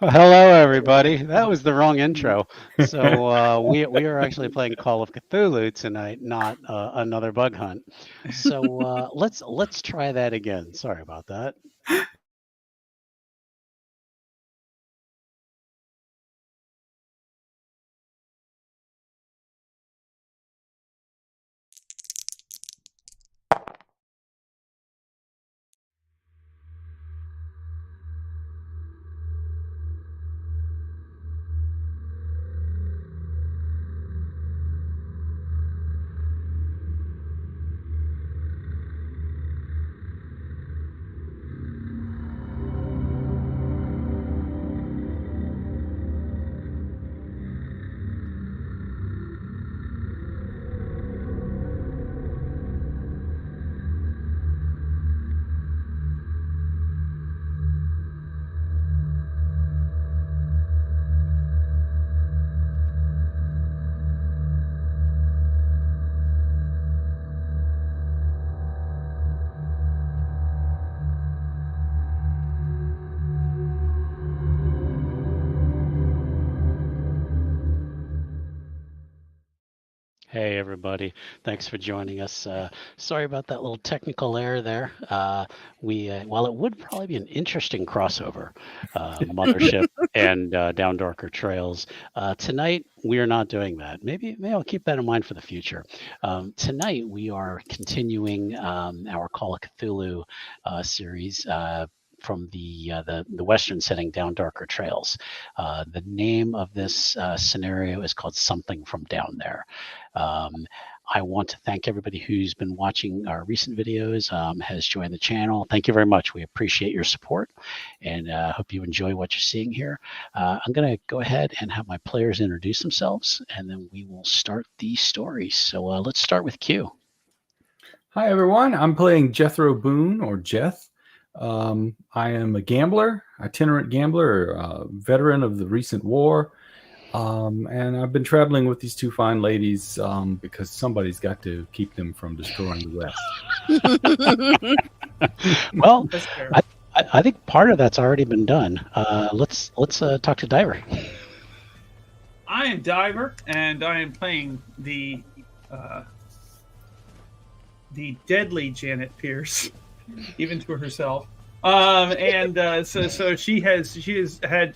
Hello, everybody. That was the wrong intro. So we are actually playing Call of Cthulhu tonight, not another bug hunt. So let's try that again. Sorry about that. Hey, everybody. Thanks for joining us. Sorry about that little technical error there. While it would probably be an interesting crossover, Mothership and Down Darker Trails, tonight we are not doing that. Maybe I'll keep that in mind for the future. Tonight we are continuing our Call of Cthulhu series. From the Western setting, Down Darker Trails. The name of this scenario is called Something from Down There. I want to thank everybody who's been watching our recent videos, has joined the channel. Thank you very much. We appreciate your support, and hope you enjoy what you're seeing here. I'm going to go ahead and have my players introduce themselves, and then we will start the story. So let's start with Q. Hi, everyone. I'm playing Jethro Boone, or Jeth. I am a gambler, itinerant gambler, a veteran of the recent war. And I've been traveling with these two fine ladies because somebody's got to keep them from destroying the West. Well, I think part of that's already been done. Let's talk to Diver. I am Diver, and I am playing the deadly Janet Pierce, even to herself. So she has had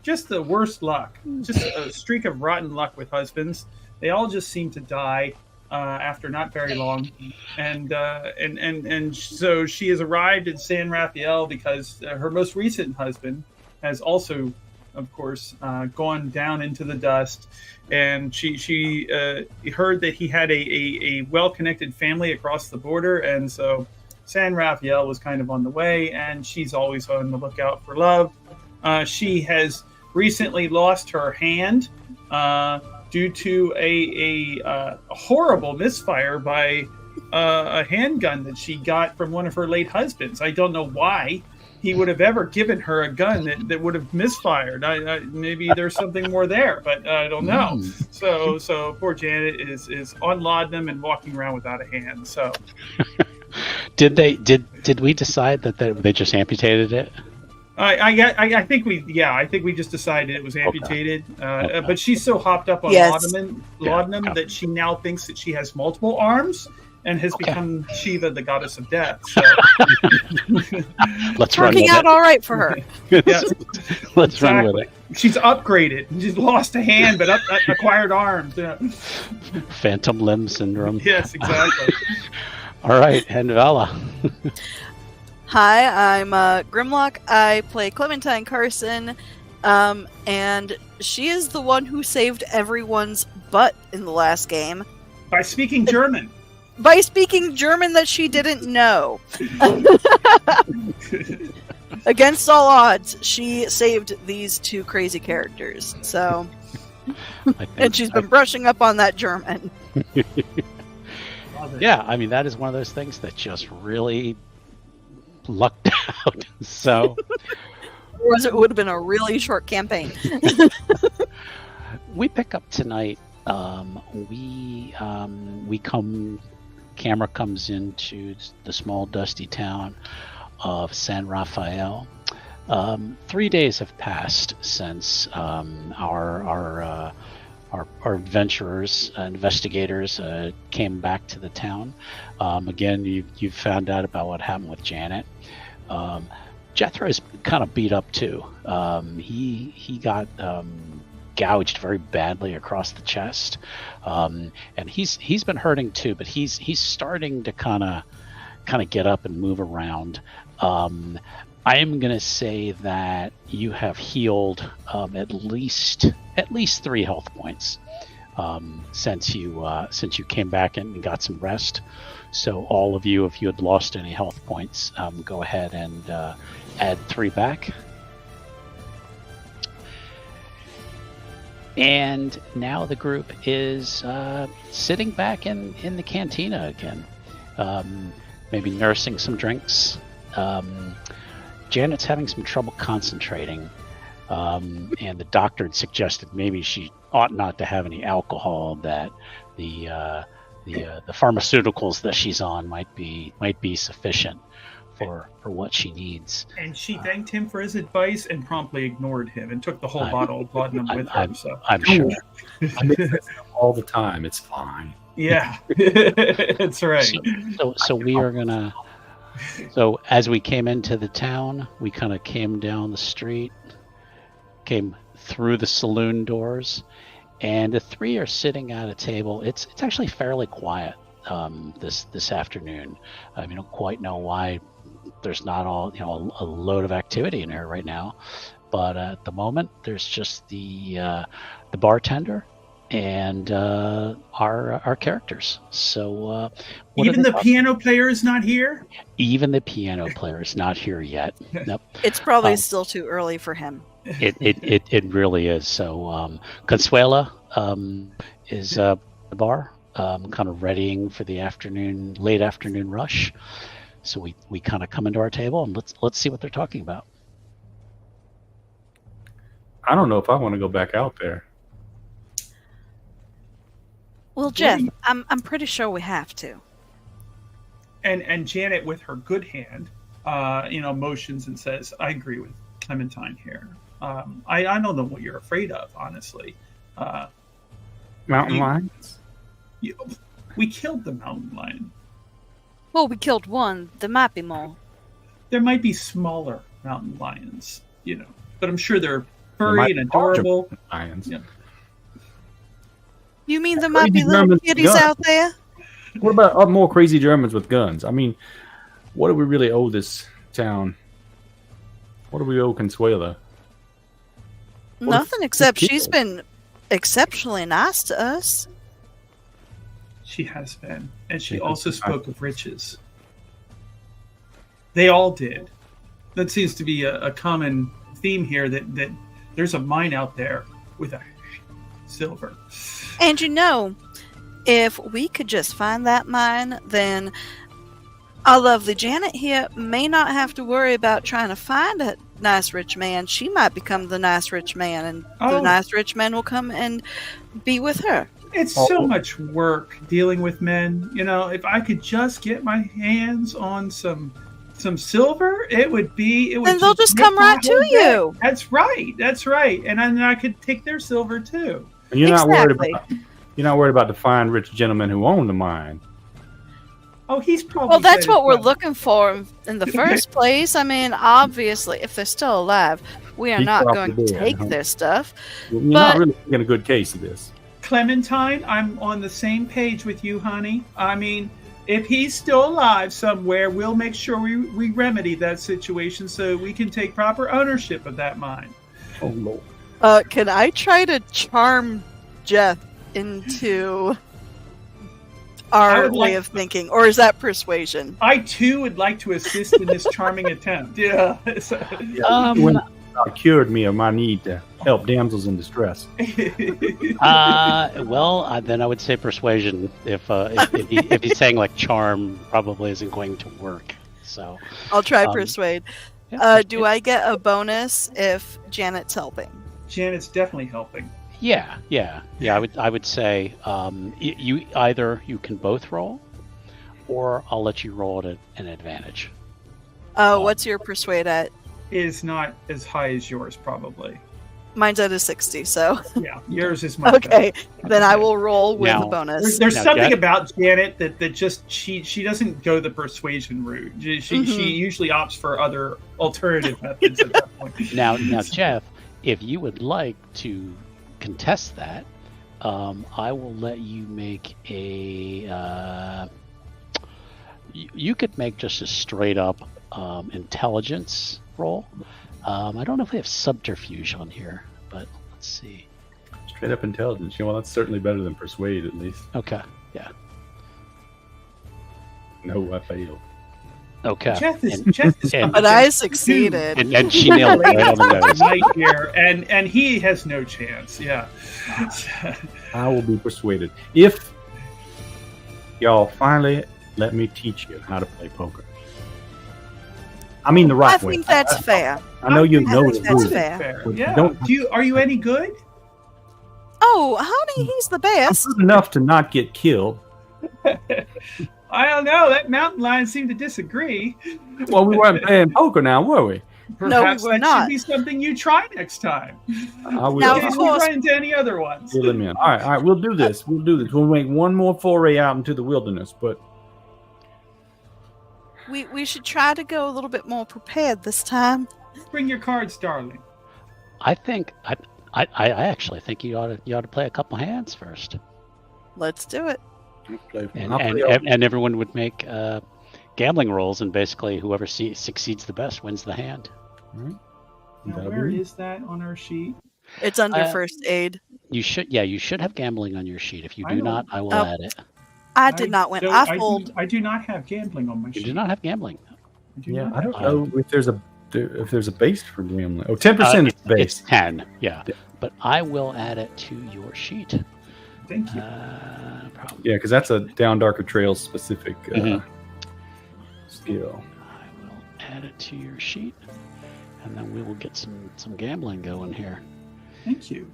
just the worst luck, just a streak of rotten luck with husbands. They all just seem to die after not very long, and so she has arrived in San Rafael because her most recent husband has also, of course, gone down into the dust, and she heard that he had a well-connected family across the border, and so San Rafael was kind of on the way, and she's always on the lookout for love. She has recently lost her hand due to a horrible misfire by a handgun that she got from one of her late husbands. I don't know why he would have ever given her a gun that would have misfired. Maybe there's something more there, but I don't know. So poor Janet is on laudanum and walking around without a hand. So. Did we decide that they just amputated it? I think we just decided it was amputated. Okay. But she's so hopped up on laudanum that she now thinks that she has multiple arms and has become Shiva, the goddess of death. So. It's working out all right for her. Yeah. Let's run with it. She's upgraded. She's lost a hand, but acquired arms. Yeah. Phantom limb syndrome. Yes, exactly. All right, and Vala. Hi, I'm Grimlock. I play Clementine Carson, and she is the one who saved everyone's butt in the last game. By speaking German. By speaking German that she didn't know. Against all odds, she saved these two crazy characters. So, and she's been brushing up on that German. Yeah, I mean, that is one of those things that just really lucked out. So, it would have been a really short campaign. We pick up tonight. Camera comes into the small dusty town of San Rafael. 3 days have passed since our adventurers, investigators came back to the town. Again, you found out about what happened with Janet. Jethro is kind of beat up too. He got gouged very badly across the chest, and he's been hurting too. But he's starting to kind of get up and move around. I am gonna say that you have healed at least 3 health points since you came back and got some rest. So all of you, if you had lost any health points, go ahead and add 3 back. And now the group is sitting back in the cantina again, maybe nursing some drinks. Janet's having some trouble concentrating, and the doctor had suggested maybe she ought not to have any alcohol, that the pharmaceuticals that she's on might be sufficient for what she needs. And she thanked him for his advice and promptly ignored him and took the whole bottle of laudanum with her. So I'm sure. I make that all the time. It's fine. Yeah, that's right. So we are gonna. So as we came into the town, we kind of came down the street, came through the saloon doors, and the 3 are sitting at a table. It's actually fairly quiet this afternoon. I don't quite know why there's not a load of activity in here right now, but at the moment there's just the bartender and our characters. So even the piano player is not here. Even the piano player is not here yet. Nope. It's probably still too early for him. It really is. So Consuela is at the bar, kind of readying for the late afternoon rush. So we kind of come into our table and let's see what they're talking about. I don't know if I want to go back out there. Well, Jeff, I'm pretty sure we have to. And Janet, with her good hand, motions and says, "I agree with Clementine here. I don't know what you're afraid of, honestly. Mountain lions? We killed the mountain lion. Well, we killed one. There might be more. There might be smaller mountain lions, but I'm sure they're furry and adorable. Lions. Yeah. You mean there might be little kitties out there? What about more crazy Germans with guns? What do we really owe this town? What do we owe Consuela? Nothing, except she's been exceptionally nice to us. She has been. And she also spoke of riches. They all did. That seems to be a common theme here, that there's a mine out there with a silver. And if we could just find that mine, then our lovely Janet here may not have to worry about trying to find a nice rich man. She might become the nice rich man, and the nice rich man will come and be with her. It's so much work dealing with men. If I could just get my hands on some silver, it would then they'll just come right to you. That's right. And then I could take their silver too. And you're not worried about the fine rich gentleman who owned the mine. Oh, he's probably. Well, that's what we're looking for in the first place. Obviously, if they're still alive, we are not going to take their stuff. You're not really making a good case of this. Clementine, I'm on the same page with you, honey. If he's still alive somewhere, we'll make sure we remedy that situation so we can take proper ownership of that mine. Oh, Lord. Can I try to charm Jeff into our way of thinking, or is that persuasion? I too would like to assist in this charming attempt. Yeah. Cured me of my need to help damsels in distress. Then I would say persuasion. If he's saying like charm, probably isn't going to work. So I'll try persuade. Yeah, do I get a bonus if Janet's helping? Janet's definitely helping. Yeah. I would say you can both roll, or I'll let you roll at an advantage. What's your persuade at? Is not as high as yours, probably. Mine's at a 60, so Yeah, yours is much okay. better. Then I will roll with Now- a bonus. There's Now, something Jet- about Janet that just she doesn't go the persuasion route. She usually opts for other alternative methods at that point. Now, Jeff, if you would like to contest that, I will let you make a. You could make just a straight up intelligence roll. I don't know if we have subterfuge on here, but let's see. Straight up intelligence. Well, that's certainly better than persuade, at least. Okay. Yeah. No, I failed. Okay. Jeff is and- But I succeeded. And she nailed it right on the nose. nightmare, and he has no chance. Yeah. I will be persuaded. If y'all finally let me teach you how to play poker. I mean the I right way. think that's fair. I know you I know think the that's rules. fair. Fair. But you Yeah. don't- Are you any good? Oh, honey, he's the I'm best. good enough to not get killed. I don't know. That mountain lion seemed to disagree. Well, we weren't playing poker now, were we? Perhaps were that not. should be something you try next time. I will. Now, In of case we course- run into any other ones. Fill him in. All right. We'll do this. We'll make one more foray out into the wilderness, but We should try to go a little bit more prepared this time. Bring your cards, darling. I think I actually think you ought to play a couple hands first, Let's do it. I'll play, and everyone would make gambling rolls, and basically whoever succeeds the best wins the hand. Now, That'll where be- is that on our sheet? It's under Uh, first aid. You should have gambling on your sheet. If you I do know. not, I will Oh. add it. I did not win. don't- I fold. I do not have gambling on my You sheet. do not have gambling. I do Yeah, not I don't Uh, know if there's a base for gambling. Oh, 10% is the It's base. 10. Yeah, Yeah. but I will add it to your sheet. Thank you. No problem. Yeah, because that's a Down Darker Trails specific Mhm. skill. I will add it to your sheet, and then we will get some gambling going here. Thank you.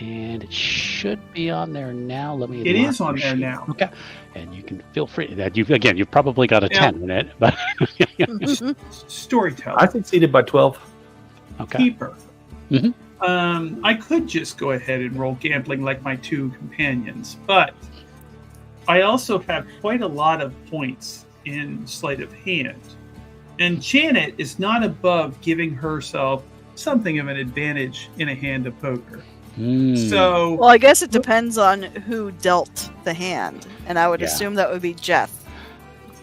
And it should be on there now. Let me. It lock is on your there sheet. now. Okay, and you can feel free. That you've probably got a Yeah. 10 in it, but Storyteller. I succeeded by 12. okay. Keeper. Mhm. I could just go ahead and roll gambling like my two companions, but I also have quite a lot of points in sleight of hand. And Janet is not above giving herself something of an advantage in a hand of poker. Mm. So, Well, I guess it depends on who dealt the hand, and I would Yeah. assume that would be Jeff.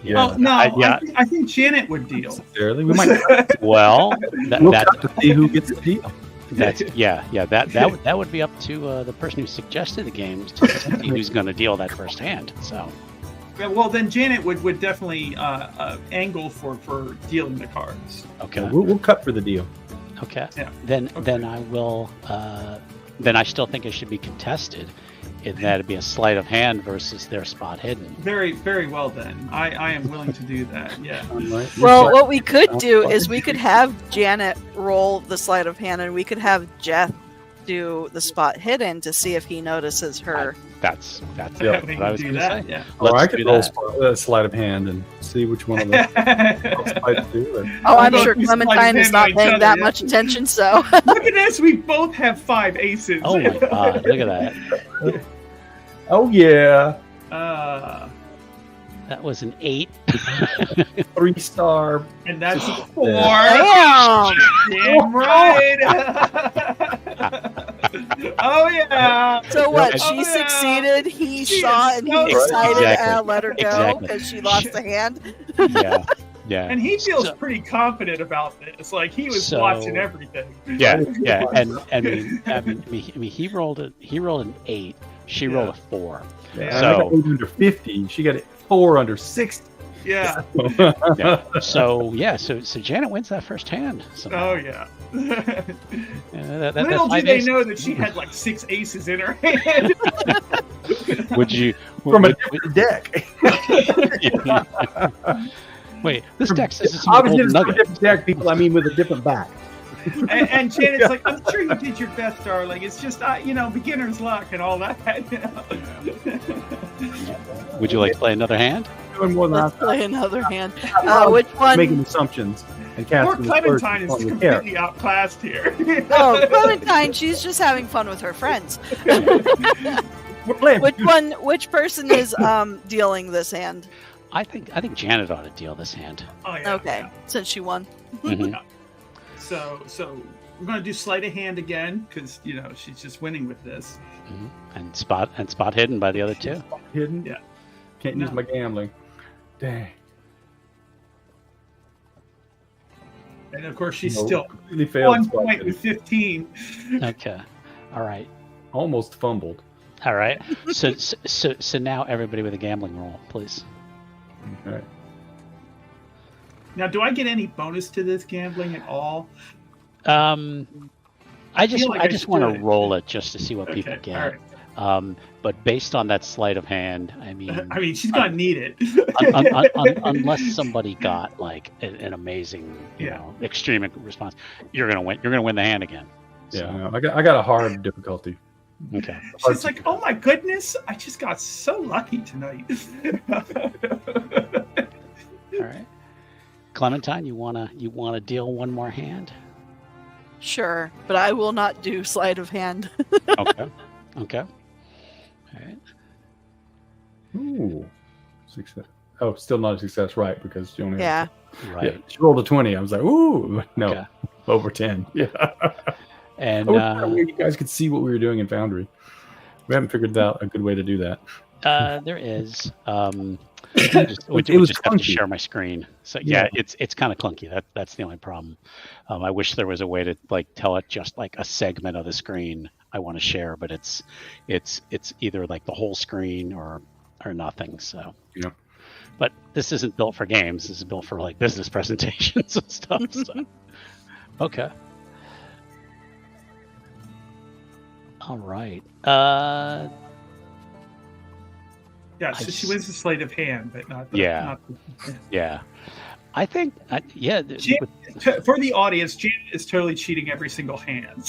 Yeah, well, no, yeah. I think Janet would deal. necessarily. We might Well, we'll that cut to see who gets the deal. that's that would be up to the person who suggested the games to see who's going to deal that first hand. So Well, then Janet would definitely angle for dealing the cards. okay, We'll cut for the deal. okay. Yeah. Then Okay. I will. Then I still think it should be contested. That'd be a sleight of hand versus their spot hidden. Very, very well then. I am willing to do that. Yeah. Well, what we could do is we could have Janet roll the sleight of hand, and we could have Jeff do the spot hidden to see if he notices her. That's Yeah. what I was do going to that. say. Yeah. Or I Let's could do roll that. sleight of hand and see which one of them I do. And Oh, I'm We'll sure both be sleight of Clementine is hand not on each paying other, that yeah. much attention, so. Look at this. We both have 5 aces. Oh my God! Look at that. oh yeah, That was an 8. 3-star. And that's Yeah. 4. Damn! Damn right. Oh yeah. So what? Oh, She yeah. succeeded. He She saw is and so he excited Exactly. and let her go Exactly. because she lost the hand. Yeah. Yeah. And he feels So- pretty confident about this. Like he was So- watching everything. Yeah, yeah, and I mean, he rolled an 8. She rolled a 4. Yeah. I So- got 8 under 50. She got 4 under 60. Yeah. Yeah. So Janet wins that first hand. somehow. Oh yeah. Yeah, that's Little do five they aces. know that she had like 6 aces in her hand. Would you From a would- different deck. wait? This deck says it's a Obviously, golden it's from a nugget. different deck, people. I mean, with a different back. and Janet's like, I'm sure you did your best, darling. It's just, beginner's luck and all that. Would you like to play another hand? doing more than Let's play another hand. I'm Which one? making assumptions and Poor casting aspersions Clementine is on the character. completely outclassed here. Oh, Clementine, she's just having fun with her friends. We're playing. Which person is dealing this hand? I think Janet ought to deal this hand. Oh yeah. Okay, yeah. since she won. Mhm. So we're gonna do sleight of hand again because she's just winning with this. Mhm. And spot hidden by the other two. Hidden. Yeah. Can't use my gambling. Dang. And of course, she's No, still completely failed. 1 spot point hidden. with 15. Okay. All right. Almost fumbled. All right. So now everybody with a gambling roll, please. Okay. Now, do I get any bonus to this gambling at all? I just feel like I want to should. roll it just to see what people Okay, get. all right. But based on that sleight of hand, I mean, I mean, she's gonna need it. unless somebody got like an amazing, extreme response, you're gonna win. You're gonna win the hand again. So, Yeah, no, I got a hard difficulty. Okay. She's like, "Oh my goodness, I just got so lucky tonight." All right. Clementine, you wanna deal one more hand? Sure, but I will not do sleight of hand. Okay. Okay. All right. Ooh, success. Oh, still not a success, right? Because you only. Yeah. Right. Yeah, she rolled a 20. I was like, ooh, no, Okay. over 10. Yeah. And I wish that way you guys could see what we were doing in Foundry. We haven't figured out a good way to do that. there is. It We just was have to clunky. share my screen. So Yeah. it's kind of clunky. That's the only problem. I wish there was a way to like tell it just like a segment of the screen I want to share, but it's either like the whole screen or nothing. So Yeah. But this isn't built for games. This is built for like business presentations and stuff. So. Okay. All right. Yeah, so she wins the sleight of hand, but not the. Yeah. Not the, Yeah. I think. Yeah. Jan- for the audience, Janet is totally cheating every single hand.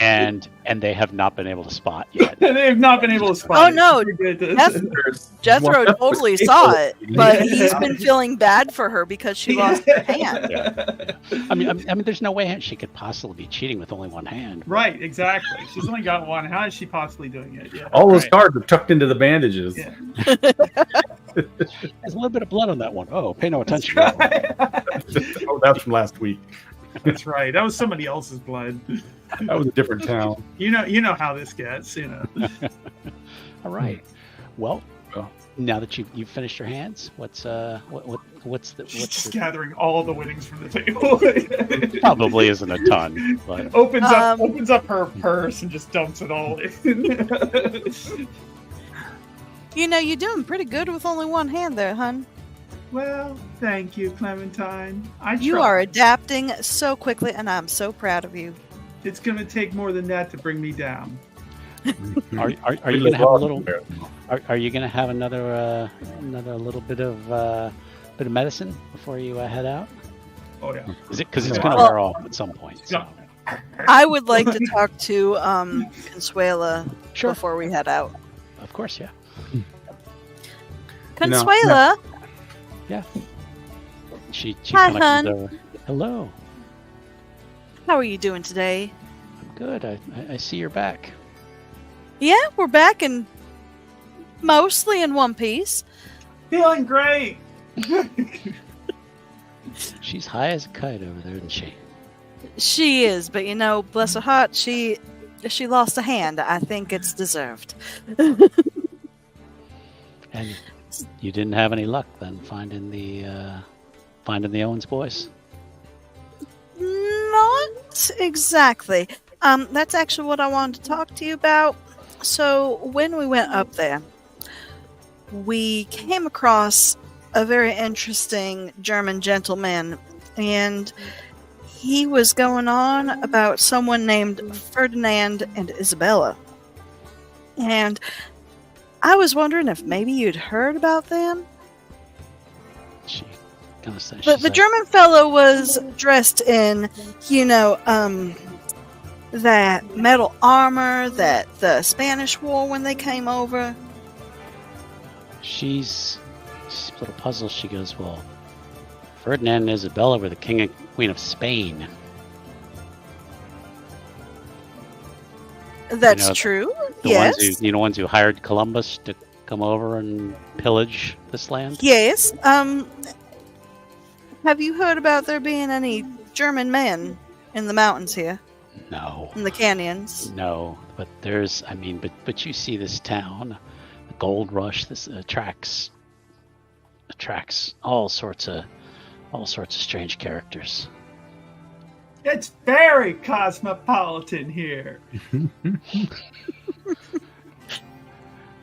And they have not been able to spot yet. They have not been able to spot. Oh, it. no. We're good at Jeff- this. Jethro totally saw it, but he's been feeling bad for her because she lost her hand. Yeah. I mean, there's no way she could possibly be cheating with only one hand. Right, exactly. She's only got one. How is she possibly doing it? Yeah. All those right. cards are tucked into the bandages. Yeah. There's a little bit of blood on that one. Oh, pay no That's attention. right. Oh, that's from last week. That's right. That was somebody else's blood. That was a different town. You know how this gets. All right. Well, Well. now that you've finished your hands, what's She's the gathering all the winnings from the table. probably isn't a ton, but opens up her purse and just dumps it all in. You're doing pretty good with only one hand there, hun. Well, thank you, Clementine. You tried. are adapting so quickly, and I'm so proud of you. It's going to take more than that to bring me down. are you going to have a little? Are you going to have another little bit of medicine before you head out? Oh yeah. Is it because it's going to Well- wear off at some point? So. I would like to talk to Consuela Sure. before we head out. Of course, yeah. Consuela, She Hi, kinda hun. comes over. Hello. how are you doing today? I'm good. I see you're back. Yeah, we're back and mostly in one piece. Feeling great. She's high as a kite over there, isn't she? She is, but bless her heart, she lost a hand. I think it's deserved. And you didn't have any luck then finding the Owens boys. Not exactly. That's actually what I wanted to talk to you about. So when we went up there, we came across a very interesting German gentleman, and he was going on about someone named Ferdinand and Isabella. And I was wondering if maybe you'd heard about them. She kind of says. But the German fellow was dressed in, that metal armor that the Spanish wore when they came over. she's a little puzzled. She goes, well, Ferdinand and Isabella were the king and queen of Spain. That's true. The Yes. ones who hired Columbus to come over and pillage this land? Yes. Have you heard about there being any German men in the mountains here? No. In the canyons? No, but there's, but you see this town, the gold rush. This attracts all sorts of strange characters. It's very cosmopolitan here.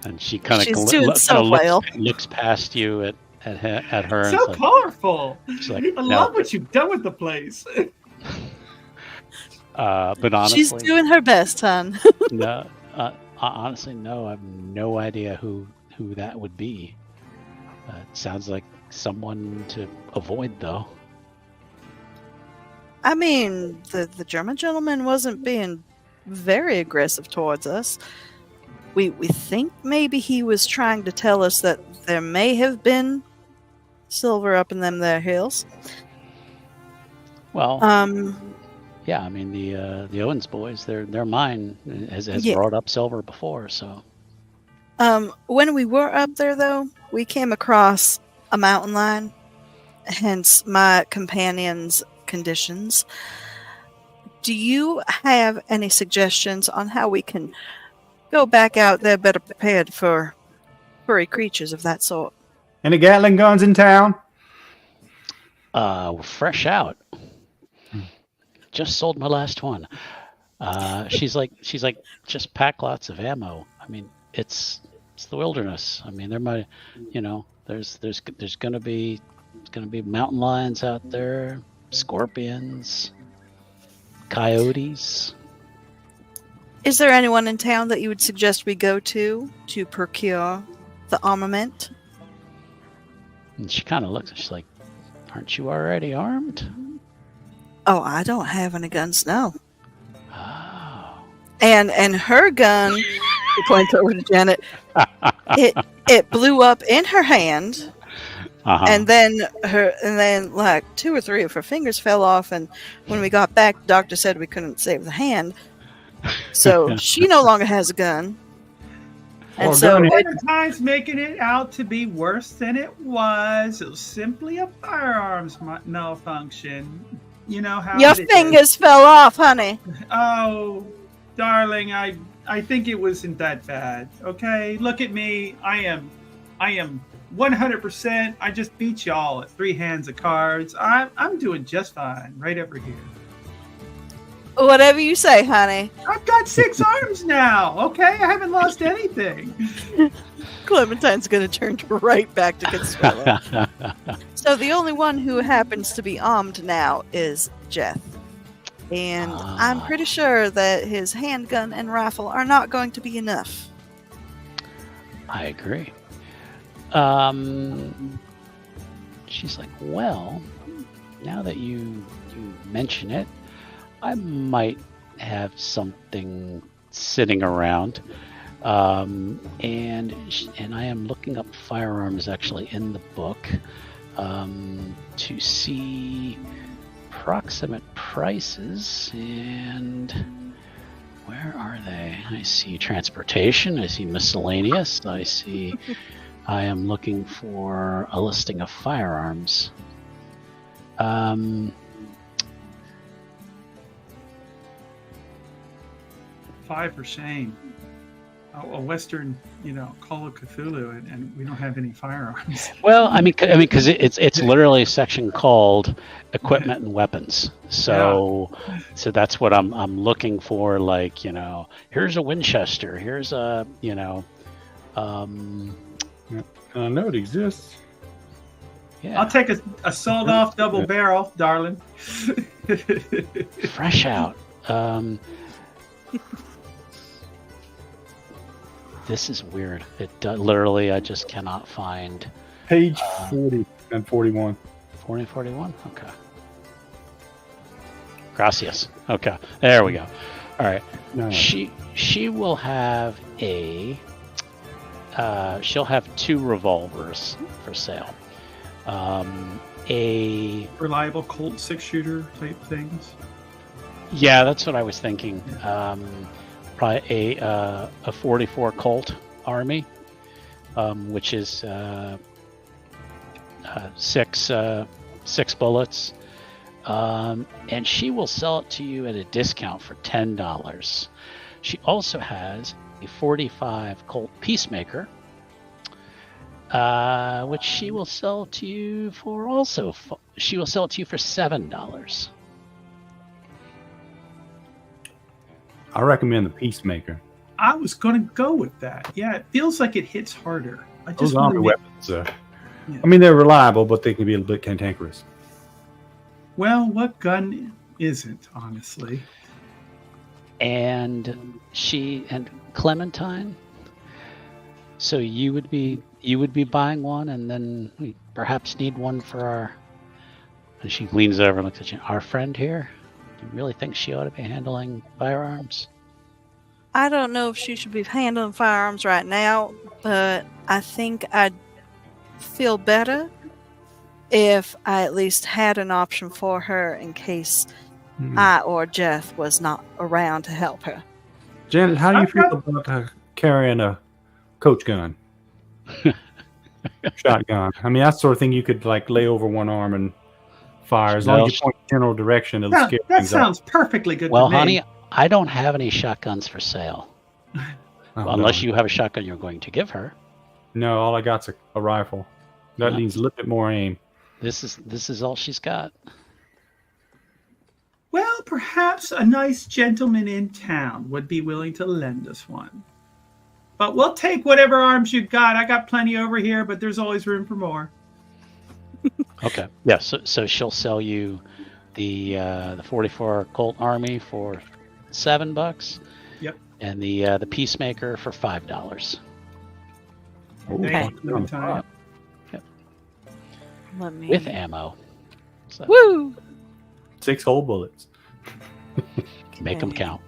And she kind of She's doing so well. looks past you at her. So and like, colorful. she's like, I love what you've done with the place. But honestly, She's doing her best, hon. no. Honestly, no. I have no idea who that would be. It sounds like someone to avoid, though. I mean, the German gentleman wasn't being very aggressive towards us. We think maybe he was trying to tell us that there may have been silver up in them there hills. Well, yeah. I mean, the Owens boys, their mine has brought up silver before. So, when we were up there, though, we came across a mountain lion. Hence, my companion's conditions. Do you have any suggestions on how we can go back out there better prepared for furry creatures of that sort? Any Gatling guns in town? We're fresh out. Just sold my last one. She's like, just pack lots of ammo. I mean, it's the wilderness. I mean, there might, there's gonna be mountain lions out there, scorpions, coyotes. Is there anyone in town that you would suggest we go to procure the armament? And she kind of looks. She's like, "Aren't you already armed?" Oh, I don't have any guns, no. Oh. And her gun, she points over to Janet. It blew up in her hand, and then like 2 or 3 of her fingers fell off. And when we got back, the doctor said we couldn't save the hand, so she no longer has a gun. And times making it out to be worse than it was. It was simply a firearms malfunction. You know how your fingers fell off, honey. Oh, darling, I think it wasn't that bad. Okay, look at me. I am 100%. I just beat y'all at 3 hands of cards. I'm doing just fine right over here. Whatever you say, honey. I've got 6 arms now. Okay, I haven't lost anything. Clementine's going to turn right back to Consuelo. So the only one who happens to be armed now is Jeth. And I'm pretty sure that his handgun and rifle are not going to be enough. I agree. She's like, well, now that you mention it, I might have something sitting around. And I am looking up firearms actually in the book to see approximate prices. And where are they? I see transportation. I see miscellaneous. I am looking for a listing of firearms. 5 for shame. A Western, Call of Cthulhu, and we don't have any firearms. Well, I mean, because it's literally a section called equipment and weapons. So, so that's what I'm looking for. Like, here's a Winchester. Here's a, I know it exists. Yeah. I'll take a sawed-off double barrel, darling. Fresh out. This is weird. Literally, I just cannot find. Page 40 and 41. 40 and 41? Okay. Gracias. Okay. There we go. All right. No. She will have a she'll have 2 revolvers for sale. A Reliable Colt 6-shooter type things. Yeah, that's what I was thinking. Probably a 44 Colt Army, which is 6 bullets, and she will sell it to you at a discount for $10. She also has a 45 Colt Peacemaker, which she will sell to you for $7. I recommend the Peacemaker. I was going to go with that. Yeah, it feels like it hits harder. I just Those wanna army make- weapons, Yeah. I mean, they're reliable, but they can be a little bit cantankerous. Well, what gun isn't, honestly? And Clementine. So you would be buying one, and then we perhaps need one for our. And she leans over and looks at you. Our friend here. Do you really think she ought to be handling firearms? I don't know if she should be handling firearms right now, but I think I'd feel better if I at least had an option for her in case I or Jeff was not around to help her. Janet, how do you I've feel about carrying a coach gun? Shotgun. I mean, that's the sort of thing you could like lay over one arm and fire as long as you point in general direction. It'll scare That things up. sounds perfectly good Well, to me. honey, I don't have any shotguns for sale. Oh, Unless no. you have a shotgun you're going to give her. No, all I got's a rifle. That Yeah. needs a little bit more aim. This is all she's got. Well, perhaps a nice gentleman in town would be willing to lend us one. But we'll take whatever arms you got. I got plenty over here, but there's always room for more. Okay. Yeah. So she'll sell you the 44 Colt Army for $7. Yep. And the Peacemaker for $5. Oh, Thank fuck, you, on Tanya. top. Let me. With ammo. So Woo! 6 whole bullets. make them Okay. count.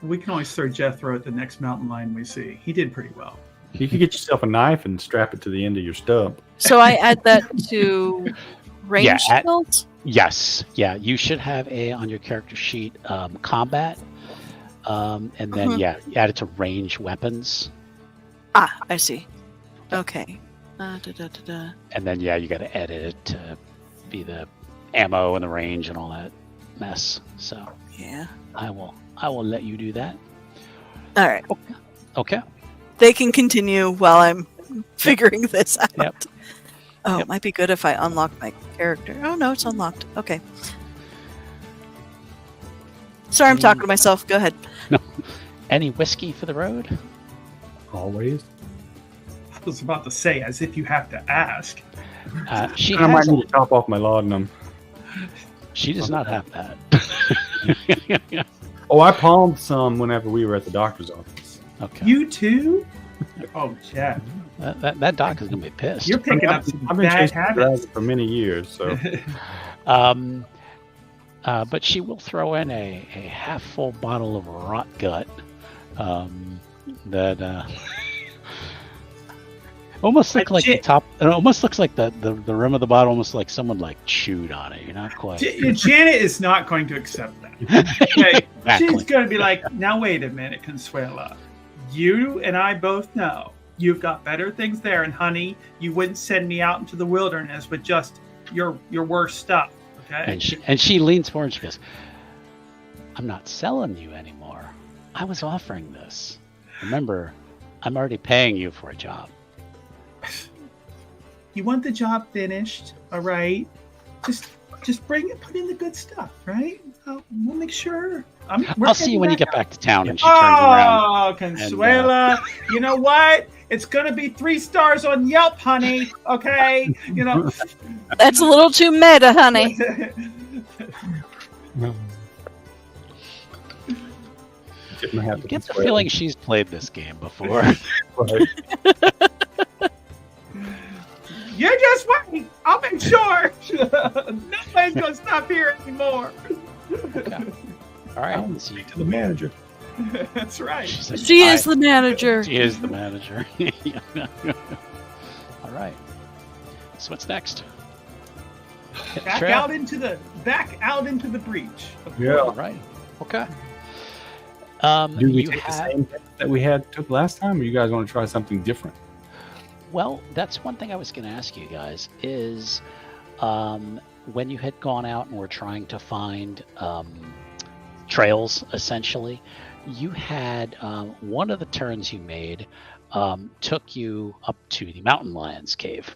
We can always throw Jethro at the next mountain lion we see. He did pretty well. You could get yourself a knife and strap it to the end of your stub. So I add that to range Yeah, skills? Yes. Yeah. You should have on your character sheet combat. And then Mhm. you add it to range weapons. Ah, I see. Okay. And then you got to edit it to be the ammo and the range and all that mess. So Yeah. I will let you do that. All right. Okay. They can continue while I'm figuring this out. Yep. Oh, Yep. it might be good if I unlock my character. Oh, no, it's unlocked. Okay. Sorry, I'm talking to myself. Go ahead. Any whiskey for the road? Always. I was about to say, as if you have to ask. She I might has. need to top off my laudanum. She does not have that. Oh, I palmed some whenever we were at the doctor's office. Okay. You too? Oh, Jeff. That doc is gonna be pissed. You're picking up some I've been bad chasing the dragon habits. for many years, so But she will throw in a half full bottle of rot gut. That almost looks like the top. It almost looks like the rim of the bottle, almost like someone like chewed on it. You're not quite. Janet is not going to accept that. Okay? Exactly. She's going to be like, now wait a minute, Consuela. You and I both know you've got better things there, and honey, you wouldn't send me out into the wilderness with just your worst stuff. Okay? And she leans forward and she goes, "I'm not selling you anymore. I was offering this. Remember, I'm already paying you for a job." You want the job finished, all right? Just bring it, put in the good stuff, right? We'll make sure. I'll see you when you get back to town. And she turns around. Oh, Consuela, you know what? It's gonna be 3 stars on Yelp, honey. Okay, you know. That's a little too meta, honey. tip my hat I to get the Consuela. feeling she's played this game before. Right. You just wait. I'll make sure. Nobody's gonna stop here anymore. Okay. All right. I'll So speak to the manager. That's right. She says, She is the manager. She is the manager. All right. So what's next? Back Trail. out into the breach. Yeah. All right. Okay. Do we you take the have- same that we took last time, or you guys want to try something different? Well, that's one thing I was going to ask you guys is when you had gone out and were trying to find trails, essentially, you had one of the turns you made took you up to the mountain lion's cave.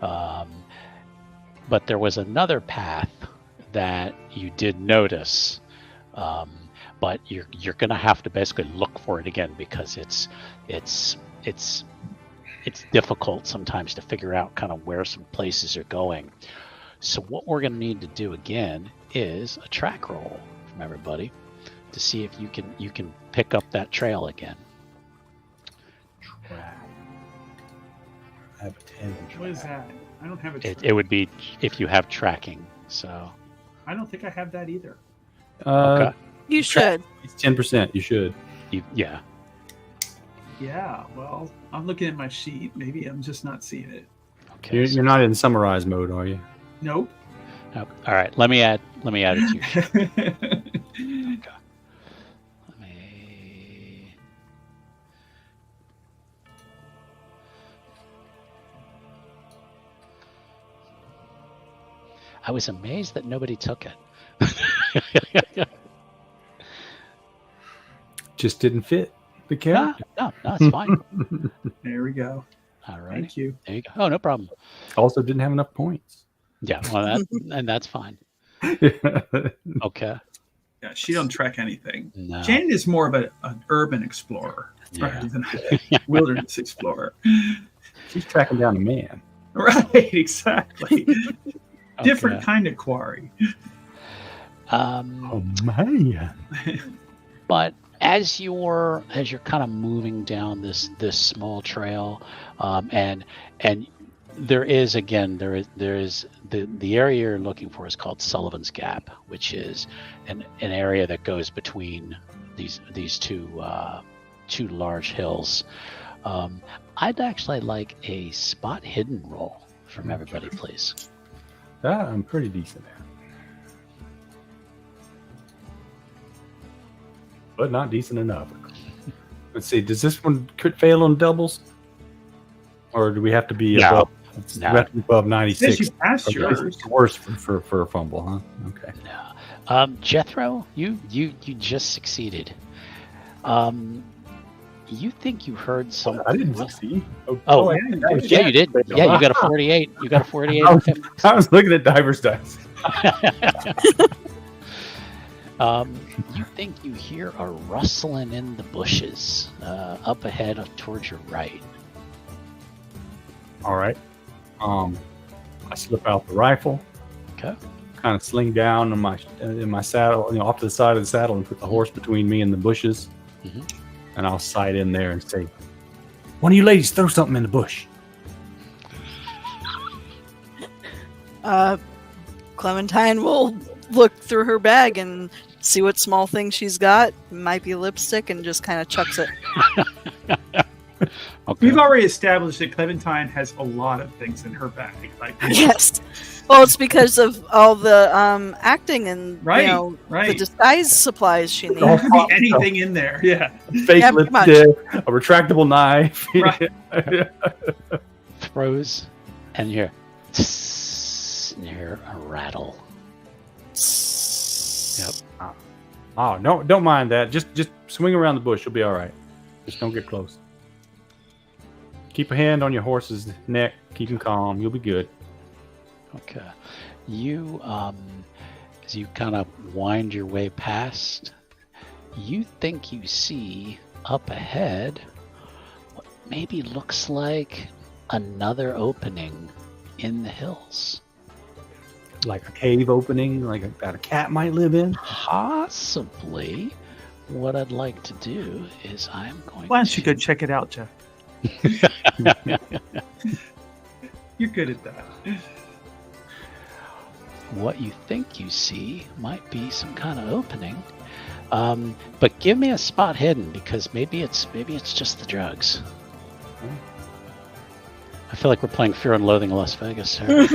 But there was another path that you did notice, but you're going to have to basically look for it again because it's difficult sometimes to figure out kind of where some places are going. So what we're going to need to do again is a track roll from everybody to see if you can pick up that trail again. I have a 10. What is that? I don't have a. It would be if you have tracking. So I don't think I have that either. okay, You should. It's 10%. You should. yeah. Yeah. Well, I'm looking at my sheet. Maybe I'm just not seeing it. Okay. You're not in summarize mode, are you? Nope. All right. Let me add it to your sheet. Okay. Let me. I was amazed that nobody took it. Just didn't fit the No, character. no, it's fine. There we go. All right. Thank you. There you go. Oh, no problem. Also didn't have enough points. Yeah, well, and that's fine. Okay. Yeah, she don't track anything. No. Janet is more of an urban explorer rather than a wilderness explorer. She's tracking down a man. Right, exactly. Different Okay. kind of quarry. Oh man! But as you're kind of moving down this small trail, and there is the area you're looking for is called Sullivan's Gap, which is an area that goes between these two large hills. I'd actually like a spot hidden roll from everybody, please. That I'm pretty decent at, but not decent enough. Let's see. Does this one could fail on doubles, or do we have to be No. above? No. We have to be above Since 96. you passed Okay, yours. it's worse for a fumble, huh? Okay. No. Jethro, you just succeeded. You think you heard something? I didn't succeed. Oh, yeah, you did. Yeah, you got a 48. You got a 48. I was looking at diver's dice. You think you hear a rustling in the bushes up ahead towards your right. All right. I slip out the rifle. Okay. Kind of sling down in my saddle, off to the side of the saddle, and put the horse between me and the bushes. Mhm. And I'll sight in there and say, "One of you ladies, throw something in the bush." Clementine will look through her bag and see what small thing she's got. Might be lipstick, and just kind of chucks it. Okay. We've already established that Clementine has a lot of things in her bag. Like Yes. Well, it's because of all the acting and Right, the right. disguise supplies she All needs. There could be anything in there. Yeah. Fake Yeah, pretty much. lipstick, a retractable knife. Right. Throws, and you hear, tss, and you hear a rattle. Yep. Oh, no, don't mind that. Just swing around the bush. You'll be all right. Just don't get close. Keep a hand on your horse's neck. Keep him calm. You'll be good. Okay. You, as you kind of wind your way past, you think you see up ahead what maybe looks like another opening in the hills. Like a cave opening, that a cat might live in. Possibly. What I'd like to do is I'm going Why don't to... you go check it out, Jeff? You're good at that. What you think you see might be some kind of opening. But give me a spot hidden because maybe it's just the drugs. I feel like we're playing Fear and Loathing in Las Vegas here.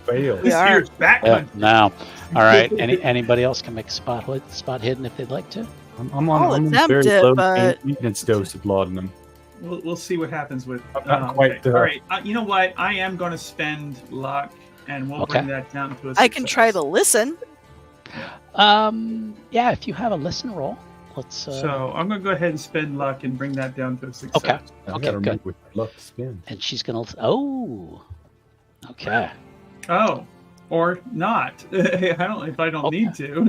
Fail. We are. Here's back Yeah, country. no. All right. Anybody else can make a spot hidden if they'd like to. I'm I'll on a attempt very it, low but- maintenance dose of laudanum. We'll see what happens with. I'm not quite, All right. You know what? I am going to spend luck, and we'll Okay. bring that down to a I can try to success. listen. Yeah, if you have a listen roll, let's. So I'm going to go ahead and spend luck and bring that down to a success. Okay. I Okay, gotta good. remember with luck to spin. And she's gonna. Oh. Okay. Oh, or not. I don't. If I don't Okay. need to.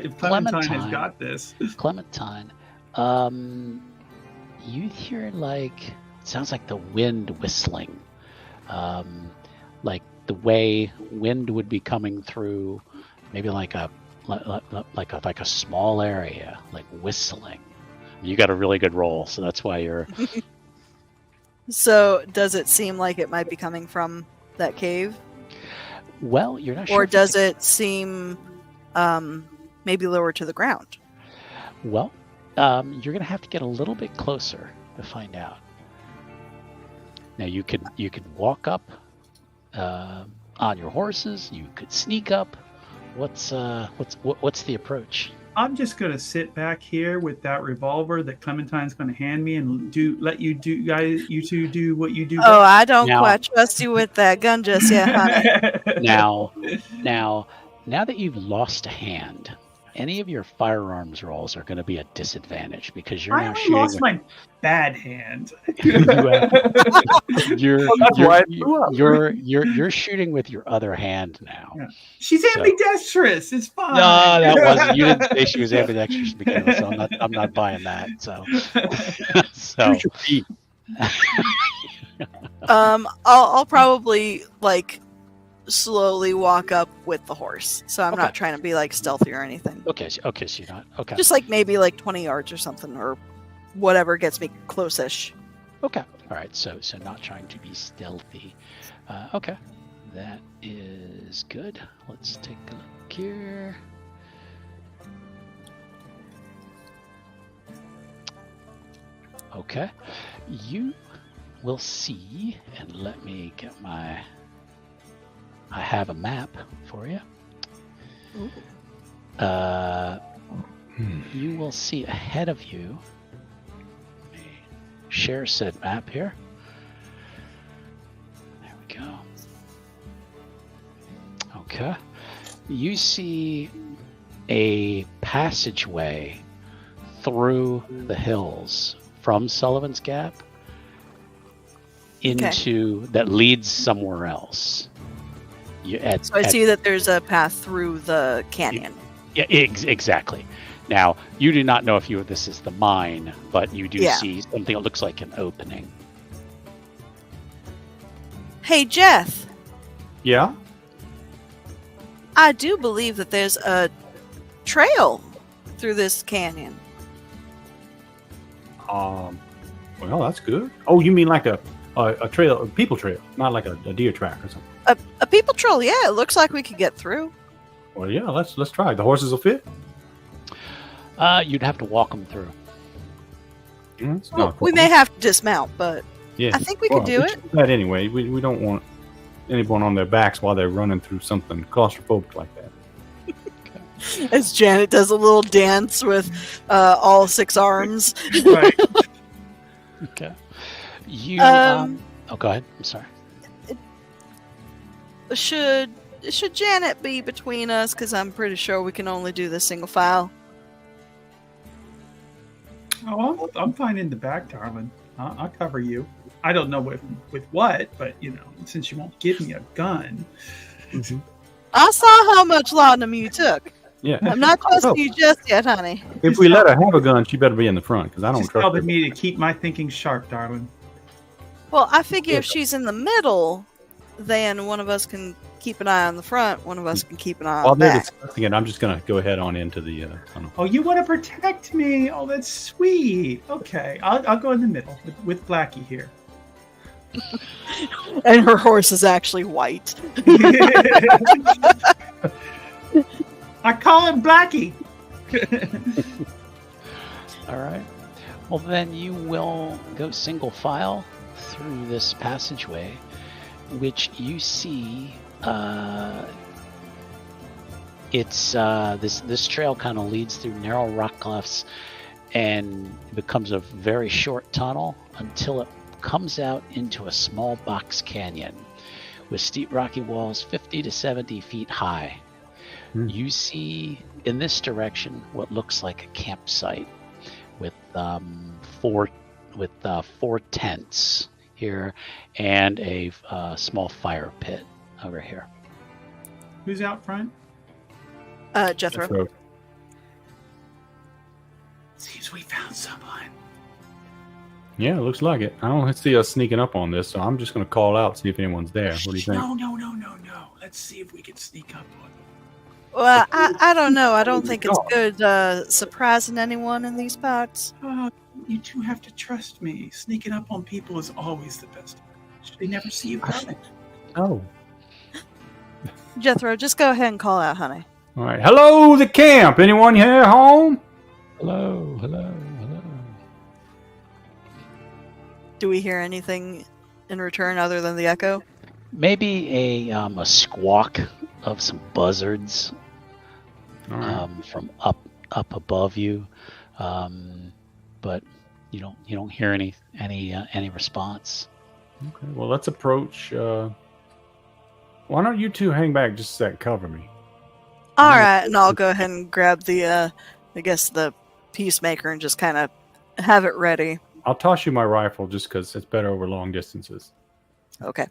If Clementine has Clementine. got this. Clementine, you hear like it sounds like the wind whistling, like the way wind would be coming through, maybe like a small area, like whistling. You got a really good roll, so that's why you're. So, does it seem like it might be coming from that cave? Well, you're not sure. Or if it's- does it seem maybe lower to the ground? Well, you're gonna have to get a little bit closer to find out. Now you could walk up on your horses. You could sneak up. What's the approach? I'm just going to sit back here with that revolver that Clementine's going to hand me and let you two do what you do. Oh, I don't Now- quite trust you with that gun just yet, honey. Now that you've lost a hand, any of your firearms rolls are going to be a disadvantage because you're I now only shooting. lost my bad hand. You're, that's you're, why it blew up. you're shooting with your other hand now. Yeah. She's So- ambidextrous. It's fine. No, that wasn't. You didn't say she was ambidextrous to begin with, so I'm not buying that. So, so Use your feet. I'll probably like slowly walk up with the horse, so I'm Okay. not trying to be like stealthy or anything. okay, so you're not okay. Just like maybe like 20 yards or something, or whatever gets me close-ish. Okay, all right. So not trying to be stealthy. Okay, that is good. Let's take a look here. Okay, you will see, and let me get I have a map for you. You will see ahead of you. Let me share said map here. There we go. Okay. You see a passageway through the hills from Sullivan's Gap into that leads somewhere else. So I see that there's a path through the canyon. Yeah, exactly. Now, you do not know if this is the mine, but you do see something that looks like an opening. Hey, Jeff, Yeah. I do believe that there's a trail through this canyon. Well, that's good. Oh, you mean like a trail, a people trail, not like a deer track or something. A people trail, yeah. It looks like we could get through. Well, yeah, let's try. The horses will fit. You'd have to walk them through. That's Well, not a we may problem. have to dismount, but Yeah. I think we could do it. should do that anyway. We don't want anyone on their backs while they're running through something claustrophobic like that. As Janet does a little dance with all 6 arms. Right. Okay. You. Um, Oh, go ahead. I'm sorry. Should Janet be between us? Because I'm pretty sure we can only do this single file. Oh, I'm fine in the back, darling. I'll cover you. I don't know with what, but since you won't give me a gun, I saw how much laudanum you took. Yeah. I'm not trusting Oh. you just yet, honey. If we let her have a gun, she better be in the front because I don't just trust helping her. me to keep my thinking sharp, darling. Well, I figure if she's in the middle, then one of us can keep an eye on the front, one of us can keep an eye While on the they're back. discussing it, I'm just going to go ahead on into the tunnel. Oh, you want to protect me? Oh, that's sweet. Okay, I'll go in the middle with Blackie here. And her horse is actually white. I call him Blackie. All right. Well, then you will go single file through this passageway, which you see. It's this trail kind of leads through narrow rock clefts and becomes a very short tunnel until it comes out into a small box canyon with steep rocky walls 50 to 70 feet high. You see in this direction what looks like a campsite with four tents here and a small fire pit over here. Who's out front? Jethro. Seems we found someone. Yeah, it looks like it. I don't see us sneaking up on this, so I'm just going to call out, see if anyone's there. What do you think? No. Let's see if we can sneak up on them. Well, I don't know. I don't think it's good surprising anyone in these parts. Oh, you two have to trust me. Sneaking up on people is always the best. They never see you coming. Oh. Jethro, just go ahead and call out, honey. All right. Hello, the camp. Anyone here home? Hello. Do we hear anything in return other than the echo? Maybe a squawk of some buzzards from up above you, but you don't hear any response. Okay. Well, let's approach. Why don't you two hang back just a sec, cover me? All right, and I'll go ahead and grab the, the peacemaker and just kind of have it ready. I'll toss you my rifle just because it's better over long distances. Okay.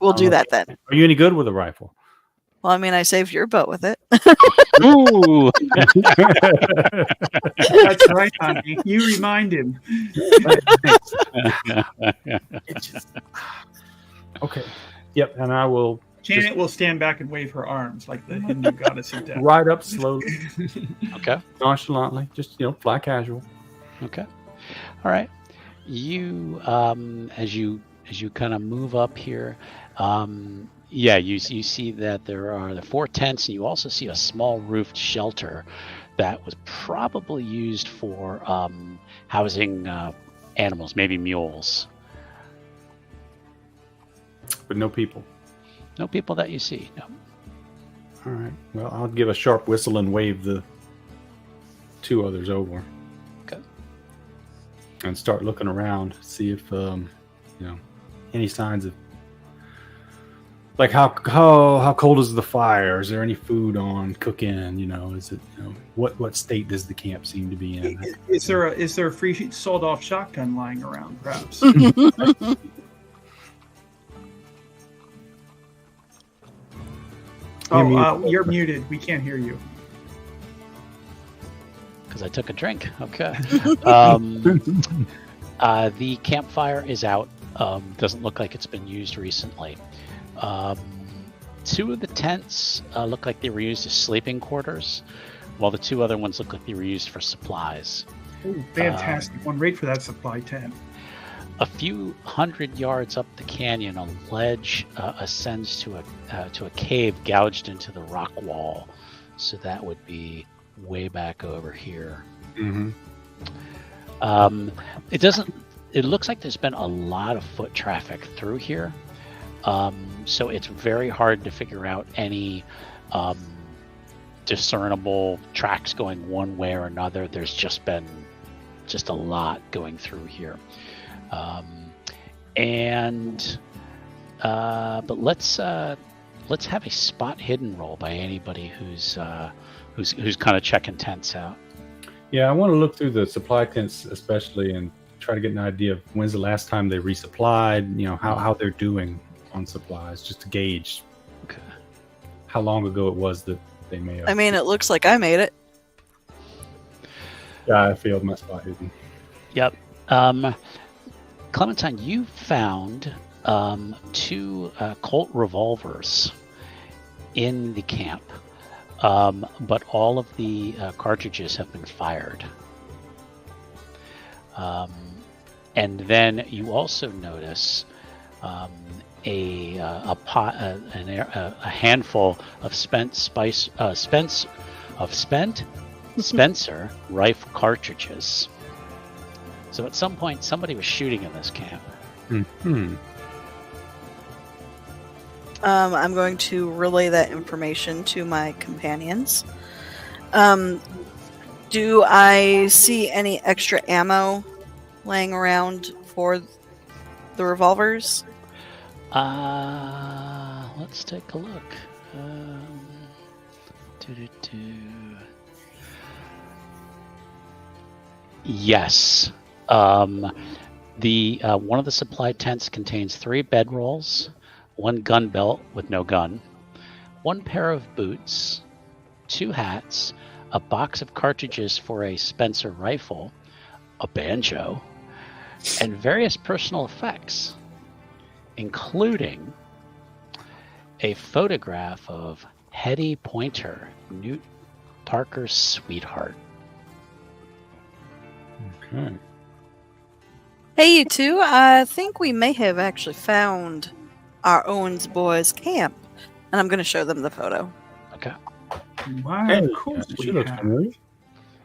We'll do that then. Are you any good with a rifle? Well, I mean, I saved your butt with it. Ooh. That's right, honey. You remind him. Okay. Yep, and I will. Janet will stand back and wave her arms like the Hindu goddess of death. Ride up slowly, Okay. nonchalantly, just fly casual. Okay. All right. You as you kind of move up here, you see that there are the 4 tents, and you also see a small roofed shelter that was probably used for housing animals, maybe mules. But no people. No people that you see. No. All right. Well, I'll give a sharp whistle and wave the 2 others over. Okay. And start looking around, see if any signs of like how cold is the fire? Is there any food on cooking? Is it what state does the camp seem to be in? Is there a free sold-off shotgun lying around, perhaps? You're muted. We can't hear you. Because I took a drink. Okay. The campfire is out. Doesn't look like it's been used recently. 2 of the tents look like they were used as sleeping quarters, while the 2 other ones look like they were used for supplies. Ooh, fantastic. One rate for that supply tent. A few hundred yards up the canyon, a ledge ascends to a cave gouged into the rock wall. So that would be way back over here. Mm-hmm. It looks like there's been a lot of foot traffic through here. So it's very hard to figure out any discernible tracks going one way or another. There's just been a lot going through here. But let's have a spot hidden roll by anybody who's kind of checking tents out. Yeah, I want to look through the supply tents especially and try to get an idea of when's the last time they resupplied, how they're doing on supplies, just to gauge how long ago it was that they may have. I mean, it looks like I made it. Yeah, I failed my spot hidden. Yep. Clementine, you found 2 Colt revolvers in the camp, but all of the cartridges have been fired. And then you also notice a handful of spent of spent Spencer rifle cartridges. So at some point, somebody was shooting in this camp. Hmm. I'm going to relay that information to my companions. Do I see any extra ammo laying around for the revolvers? Let's take a look. Yes. The one of the supply tents contains 3 bedrolls, 1 gun belt with no gun, 1 pair of boots, 2 hats, a box of cartridges for a Spencer rifle, a banjo, and various personal effects, including a photograph of Hetty Pointer, Newt Parker's sweetheart. Okay. Hey, you two. I think we may have actually found our Owens boys' camp. And I'm going to show them the photo. Okay. Wow, Hey, of course she we looks have. familiar.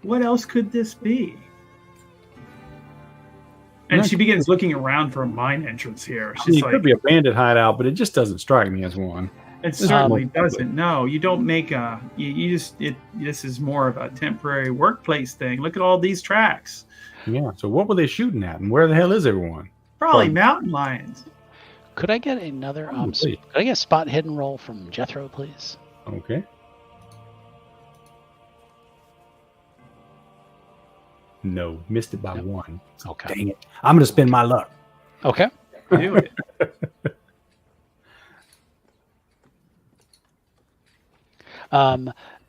What else could this be? And she begins looking around for a mine entrance here. I mean, She's it like, could be a bandit hideout, but it just doesn't strike me as one. it certainly doesn't. No, you don't make a. You just. This is more of a temporary workplace thing. Look at all these tracks. Yeah. So what were they shooting at, and where the hell is everyone? Probably From- mountain lions. Could I get another Probably. could I get a spot hidden roll from Jethro, please? Okay. No, missed it by Yep. 1. Okay. Dang it! I'm gonna spend my luck. Okay. Do it.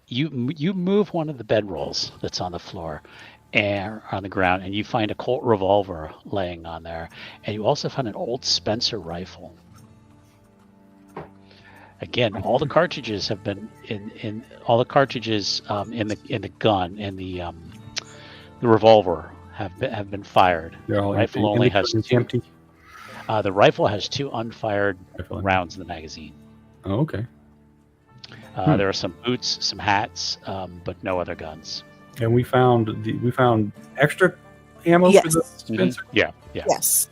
You move one of the bedrolls that's on the floor and on the ground, and you find a Colt revolver laying on there, and you also find an old Spencer rifle. Again, all the cartridges have been in all the cartridges in the gun in the revolver have been fired. They're all Rifle empty. only And has it's 2. empty. The rifle has 2 unfired Rifle. rounds in the magazine. Oh, okay. There are some boots, some hats, but no other guns. And we found extra ammo for the Yes. Spencer. Yeah. Yes.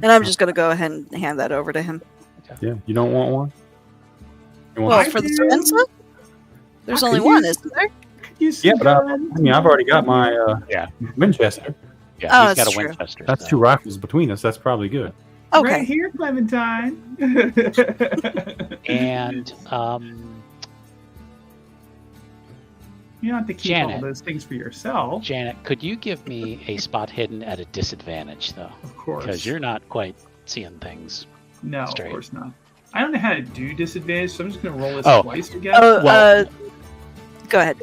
And I'm just going to go ahead and hand that over to him. Yeah. You don't want one? You want Well, I for the do. Spencer, there's I only could one, use- isn't there? Use Yeah, some but I guns. mean, I've already got my Yeah. Winchester. Yeah, Oh, he's got that's a true. Winchester. That's so- 2 rifles between us. That's probably good. Okay. Right here, Clementine. And You don't have to keep all Janet. those things for yourself, Janet, could you give me a spot hidden at a disadvantage, though? of course. Because you're not quite seeing things. No, straight. of course not. I don't know how to do disadvantage, so I'm just going to roll this Oh. twice again. Well- Go ahead.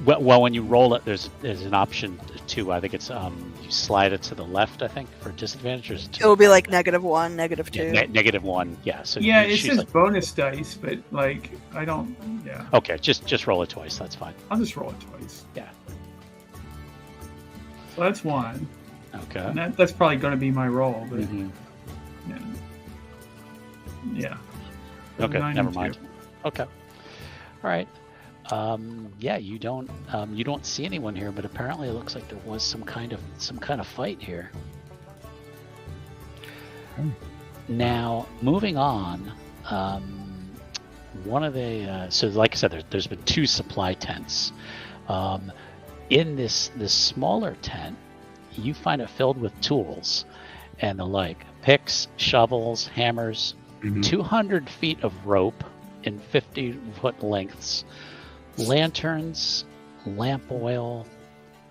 Well, when you roll it, there's an option to. I think it's you slide it to the left. I think for disadvantage. Or is it to It will the be right? like -1, -2. Yeah, -1. Yeah. So Yeah, you it choose, says like, bonus dice, but like I don't. Yeah, okay, just roll it twice. That's fine. I'll just roll it twice. Yeah. So that's 1, Okay. and that's probably going to be my roll. But Mhm. yeah. Okay. 9 Never and mind. 2. Okay. All right. Yeah, you don't see anyone here, but apparently it looks like there was some kind of fight here. Now, moving on, one of the so like I said, there's been 2 supply tents. In this smaller tent, you find it filled with tools and the like: picks, shovels, hammers, Mhm. 200 feet of rope in 50-foot lengths, lanterns, lamp oil,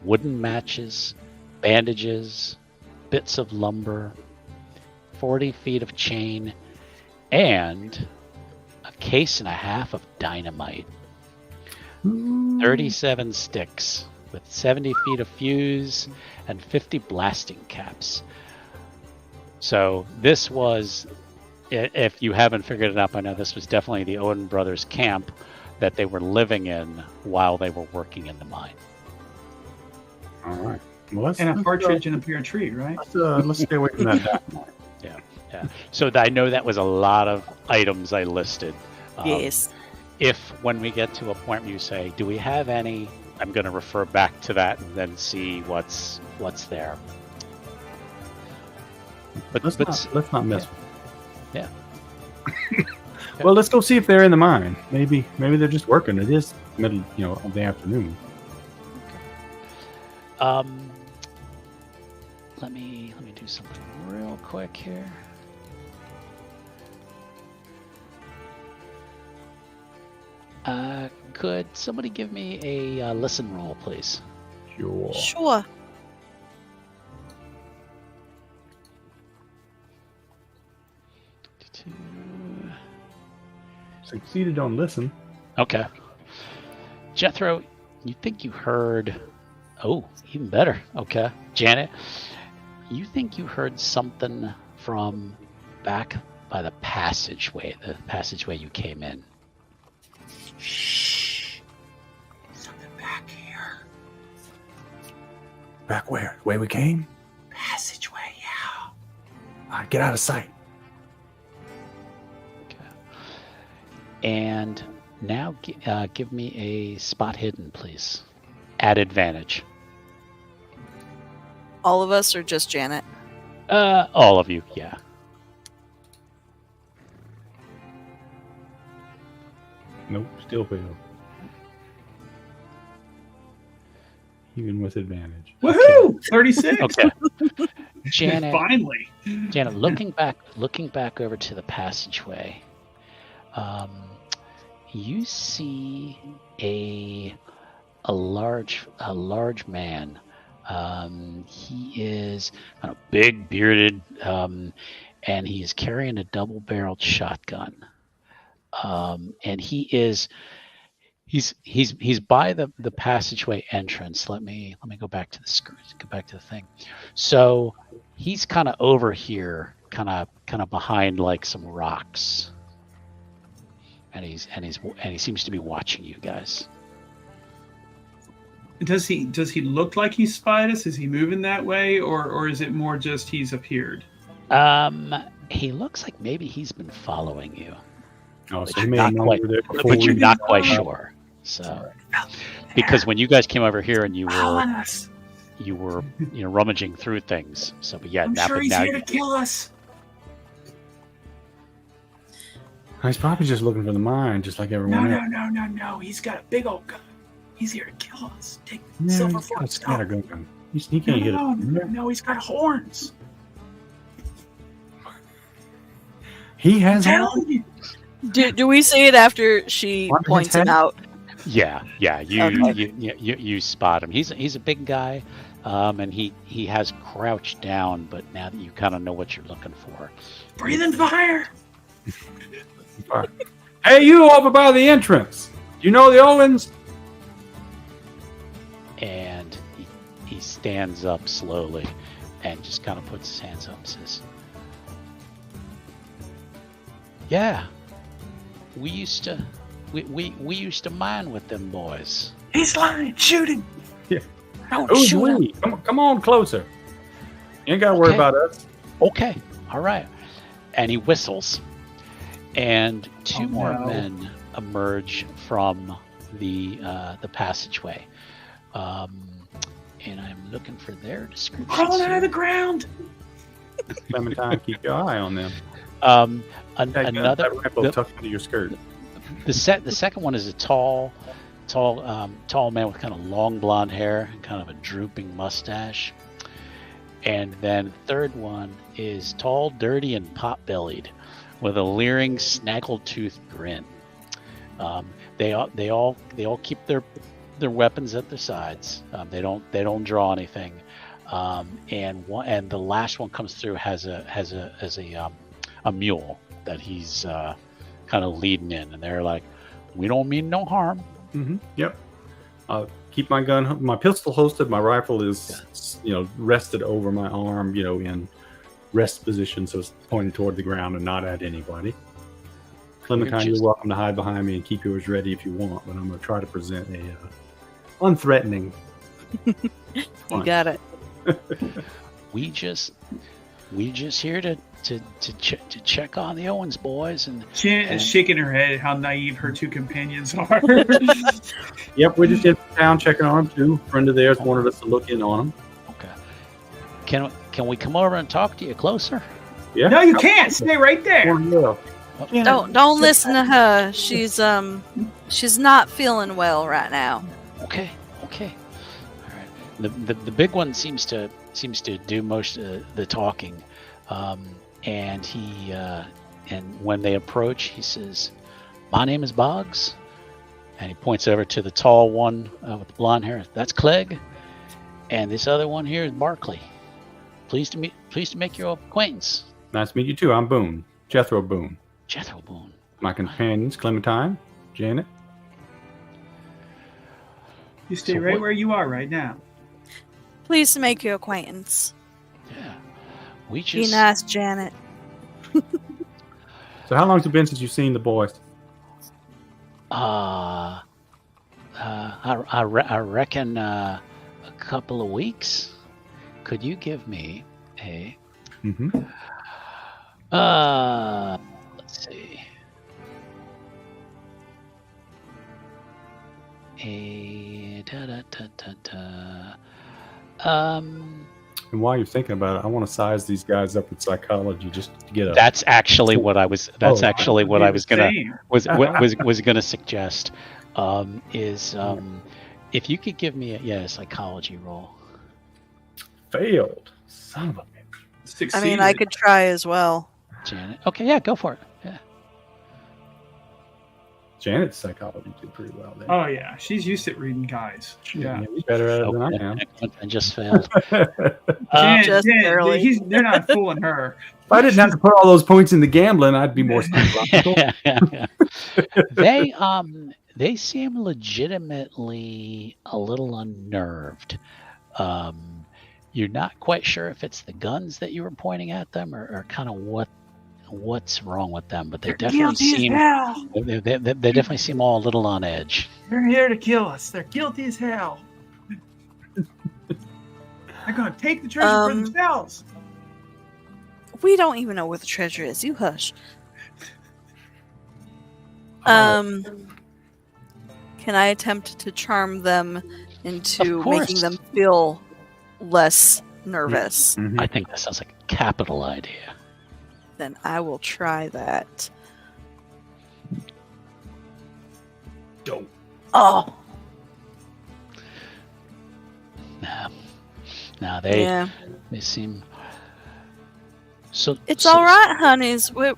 wooden matches, bandages, bits of lumber, 40 feet of chain, and a case and a half of dynamite. 37 sticks with 70 feet of fuse and 50 blasting caps. So this was, if you haven't figured it out by now, this was definitely the Owen brothers camp that they were living in while they were working in the mine. All right. Well, let's, And a let's, partridge in a pear tree, right? let's stay away from that. Yeah. So I know that was a lot of items I listed. Yes. if when we get to a point where you say, "Do we have any?" I'm going to refer back to that and then see what's there. But Let's not mess yeah. with it. Well, let's go see if they're in the mine. Maybe they're just working. It is middle, of the afternoon. Let me do something real quick here. Could somebody give me a listen roll, please? Sure. Succeeded on listen. Okay. Jethro, you think you heard... Oh, even better. Okay. Janet, you think you heard something from back by the passageway you came in. Shh. Something back here. Back where? The way we came? Passageway, yeah. All right, get out of sight. Okay. And now give me a spot hidden, please. At advantage. All of us or just Janet? All of you, yeah. Nope, still failed. Even with advantage. Woohoo! 36. Okay. Janet, Finally. Janet, looking back over to the passageway, you see a large man. He is kind of big, bearded, and he is carrying a double-barreled shotgun. And he's by the passageway entrance. Let me go back to the screen. Go back to the thing. So he's kind of over here, kind of behind like some rocks, and he seems to be watching you guys. Does he look like he spied us? Is he moving that way, or is it more just he's appeared? He looks like maybe he's been following you. Oh, But so you're he may not have known quite- we were there before But you're we- not quite sure. So, because when you guys came over here and you Following were us. rummaging through things. So, but yeah, I'm now, sure but he's now here to kill us. He's probably just looking for the mine, just like everyone else. No. He's got a big old gun. He's here to kill us. Take the No, silver he's got a fork stuff. scattergun. He can't hit it. No, he's got horns. He has Telling you. Do we see it after she On his points him head? out? Yeah. Okay. You spot him. He's a big guy, and he has crouched down. But now that you kind of know what you're looking for, Breathing fire. Hey, you over by the entrance. You know the Owens? and he stands up slowly, and just kind of puts his hands up and says, "Yeah, we used to mine with them boys." He's lying. Shoot him. Yeah. Don't Who's shoot him. we? Come on closer. You ain't got to worry Okay. about us. Okay, all right. And he whistles, and two more no. men emerge from the passageway. And I'm looking for their descriptions. Crawling out of the here. ground. Clementine, keep your eye on them. Another That rifle tucked into your skirt. the second one is a tall man with kind of long blonde hair and kind of a drooping mustache. And then the third one is tall, dirty, and pot-bellied, with a leering, snaggle-toothed grin. They all keep their weapons at their sides. They don't draw anything. And the last one comes through has a mule that he's kind of leading in, and they're like, "We don't mean no harm." Mm-hmm. Yep. Keep my pistol holstered. My rifle is, rested over my arm, in rest position, so it's pointed toward the ground and not at anybody. Clementine, you're welcome to hide behind me and keep yours ready if you want, but I'm going to try to present a unthreatening. You got it. We just we just here to check on the Owens boys and Janet is shaking her head at how naive her two companions are. Yep, we just in town checking on them too. A friend of theirs wanted us to look in on them. okay. Can we come over and talk to you closer? Yeah. No, you can't. Stay right there. Yeah. Don't listen to her. She's not feeling well right now. Okay. All right. The big one seems to do most of the talking, and he and when they approach, he says, "My name is Boggs," and he points over to the tall one with the blonde hair. That's Clegg, and this other one here is Barkley. Pleased to make your acquaintance. Nice to meet you too. I'm Boone, Jethro Boone. Jethro Boone. My companions, Clementine, Janet. You stay So right what- where you are right now. Pleased to make your acquaintance. Yeah. We Be just nice, Janet. So how long's it been since you've seen the boys? I reckon a couple of weeks. Could you give me a Mm-hmm. let's see. And while you're thinking about it, I want to size these guys up with psychology just to get a. That's actually what I was. That's Oh, actually what I was gonna Same. was gonna suggest. If you could give me a psychology roll. Failed. Son of a bitch. I Succeeded. mean, I could try as well. Janet. Okay, yeah, go for it. Yeah. Janet's psychology did pretty well then. Oh yeah, she's used to reading guys. Yeah. You're better at it than I am. I just failed. Janet, Just barely. they're not fooling her. If I didn't have to put all those points into gambling, I'd be more psychological. They seem legitimately a little unnerved. You're not quite sure if it's the guns that you were pointing at them or kind of what's wrong with them, but they definitely seem they definitely seem all a little on edge. They're here to kill us. They're guilty as hell. They're gonna take the treasure for themselves. We don't even know where the treasure is. You hush. Oh. Can I attempt to charm them into Of course. making them feel less nervous? Mhm. I think that sounds like a capital idea. Then I will try that. Dope. Oh, Now they yeah. seem so. It's so- all right, honeys. We're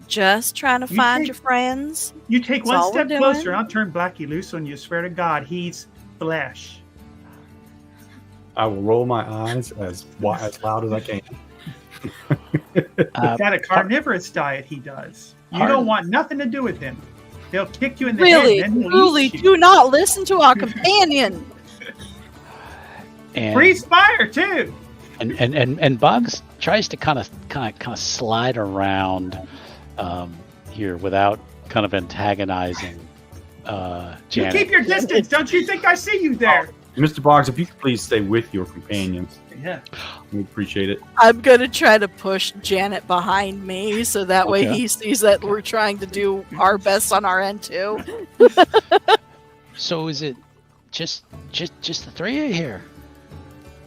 just trying to You find think- your friends. You take That's all one we're step doing. closer, I'll turn Blackie loose on you. Swear to God, he's flesh. I will roll my eyes as loud as I can. Got a carnivorous diet, he does. You Pardon? don't want nothing to do with him. They'll kick you in the Really, head and then he'll truly, eat you. do not listen to our companion. and, Freeze fire too. and Bugs tries to kind of slide around here without kind of antagonizing You Janet. keep your distance. Don't you think I see you there? Mr. Boggs, if you could please stay with your companions, Yeah. we appreciate it. I'm gonna try to push Janet behind me so that way Okay. he sees that we're trying to do our best on our end too. So is it just the three of you here?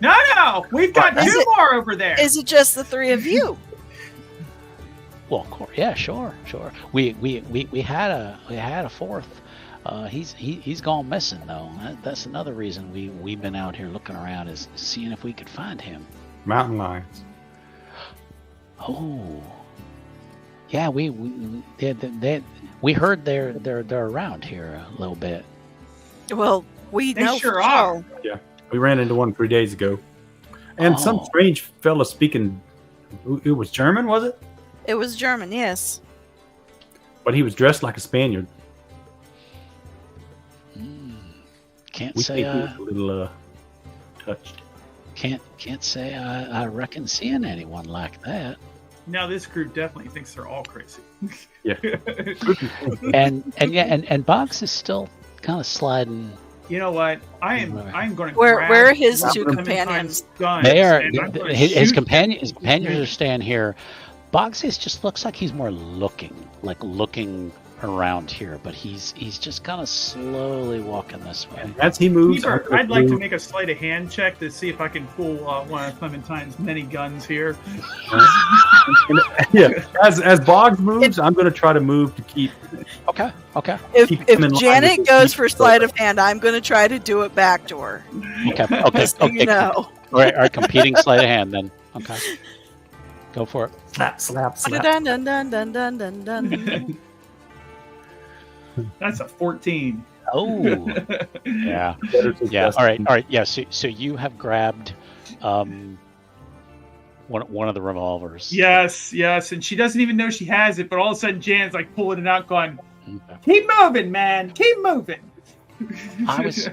No, we've got Is two it- more over there. Is it just the three of you? Well, of course, yeah, sure. We had a fourth. He's gone missing though. That's another reason we've been out here looking around, is seeing if we could find him. Mountain lions. Oh, yeah. We heard they're around here a little bit. Well, we They know sure for are. sure. We ran into one 3 days ago. And some Oh. strange fella speaking, it was German, was it? It was German, yes. But he was dressed like a Spaniard. Can't We say think he was a little touched. can't say I reckon seeing anyone like that. Now this group definitely thinks they're all crazy. Yeah. And Boggs is still kind of sliding You know what? I'm going to Where are his grab two Clementine's companions? guns, They are and I'm gonna his shoot them. companions are staying here. Boggs just looks like he's more looking around here, but he's just kind of slowly walking this way. As he moves, Keeper, I'd like to make a sleight of hand check to see if I can pull one of Clementine's many guns here. Yeah, as Boggs moves, I'm going to try to move to keep. Okay. If Keep them in line Janet with goes the- for sleight of hand, I'm going to try to do it back to her. Okay. Just so you know. All right. Competing sleight of hand then. Okay. Go for it. Slap, slap, slap. Dun, dun, dun, dun, dun, dun, dun. That's a 14. Oh. Yeah. Better Yeah. success. All right. Yeah. So you have grabbed one of the revolvers. Yes, and she doesn't even know she has it, but all of a sudden Jan's like pulling it out, going, Okay. "Keep moving, man, keep moving." I was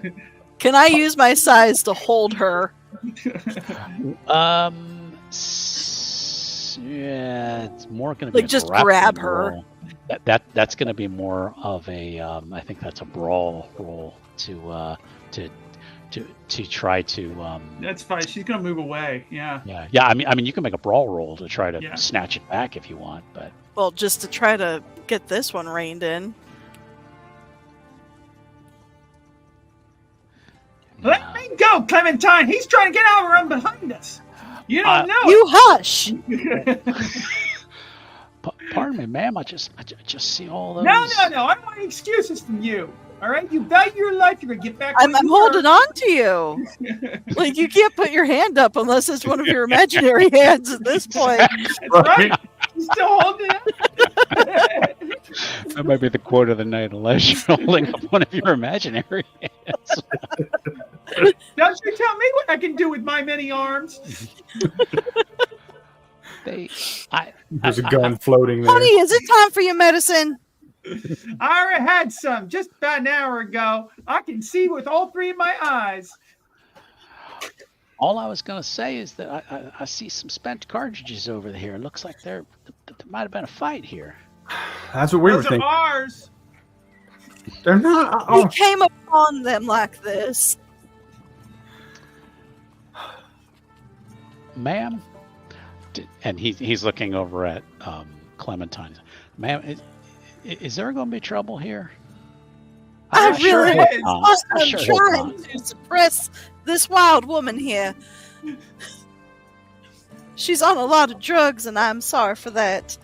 Can I use my size to hold her? yeah, it's more going to be Like, a just grappling grab her. roll. That's going to be more of a I think that's a brawl roll to try to That's fine. She's gonna move away. Yeah. yeah. I mean you can make a brawl roll to try to Yeah. snatch it back if you want, but Well, just to try to get this one reined in. Let me go, Clementine. He's trying to get out around behind us. You don't know. You hush! Pardon me, ma'am. I just see all those. No. I don't want any excuses from you. All right, you value your life. You're gonna get back. I'm holding on to you. Like, you can't put your hand up unless it's one of your imaginary hands at this point. Right? You still holding it? That might be the quote of the night, unless you're holding up one of your imaginary hands. Don't you tell me what I can do with my many arms. There's a gun floating there. Honey, is it time for your medicine? I already had some just about an hour ago. I can see with all three of my eyes. All I was going to say is that I see some spent cartridges over here. It looks like there might have been a fight here. That's what we were Those are thinking. ours. They're not. We came upon them like this. Ma'am, and he's looking over at Clementine. Ma'am, is there going to be trouble here? I I sure really hope is. not. must I have sure hope trying not. to suppress this wild woman here. She's on a lot of drugs, and I'm sorry for that.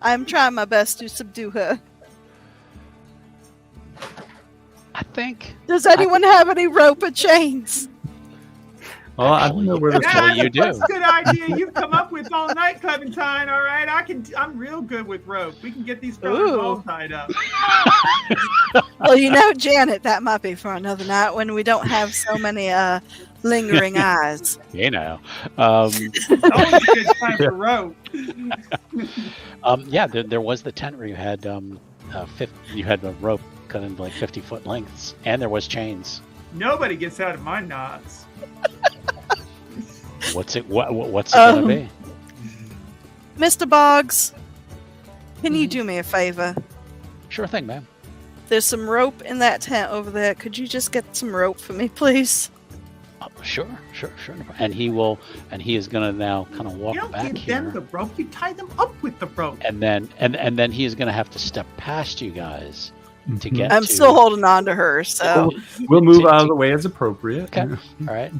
I'm trying my best to subdue her. I think. Does anyone have any rope or chains? Well, I don't know where this Actually, goes. you do. That's a good idea you've come up with all night, Clementine. All right, I'm real good with rope. We can get these fellas Ooh. all tied up. Well, you know, Janet, that might be for another night when we don't have so many lingering eyes. You know. Always a good time for rope. Yeah, there was the tent where you had you had a rope cut into like 50-foot lengths, and there was chains. Nobody gets out of my knots. What's it gonna be? Mr. Boggs, can you do me a favor? Sure thing, ma'am. There's some rope in that tent over there. Could you just get some rope for me, please? Sure. And he is gonna now kind of walk You don't back give here, them the rope. You tie them up with the rope. and then he is gonna have to step past you guys to get. I'm to, still holding on to her, so. We'll move out of the way as appropriate. Okay. All right.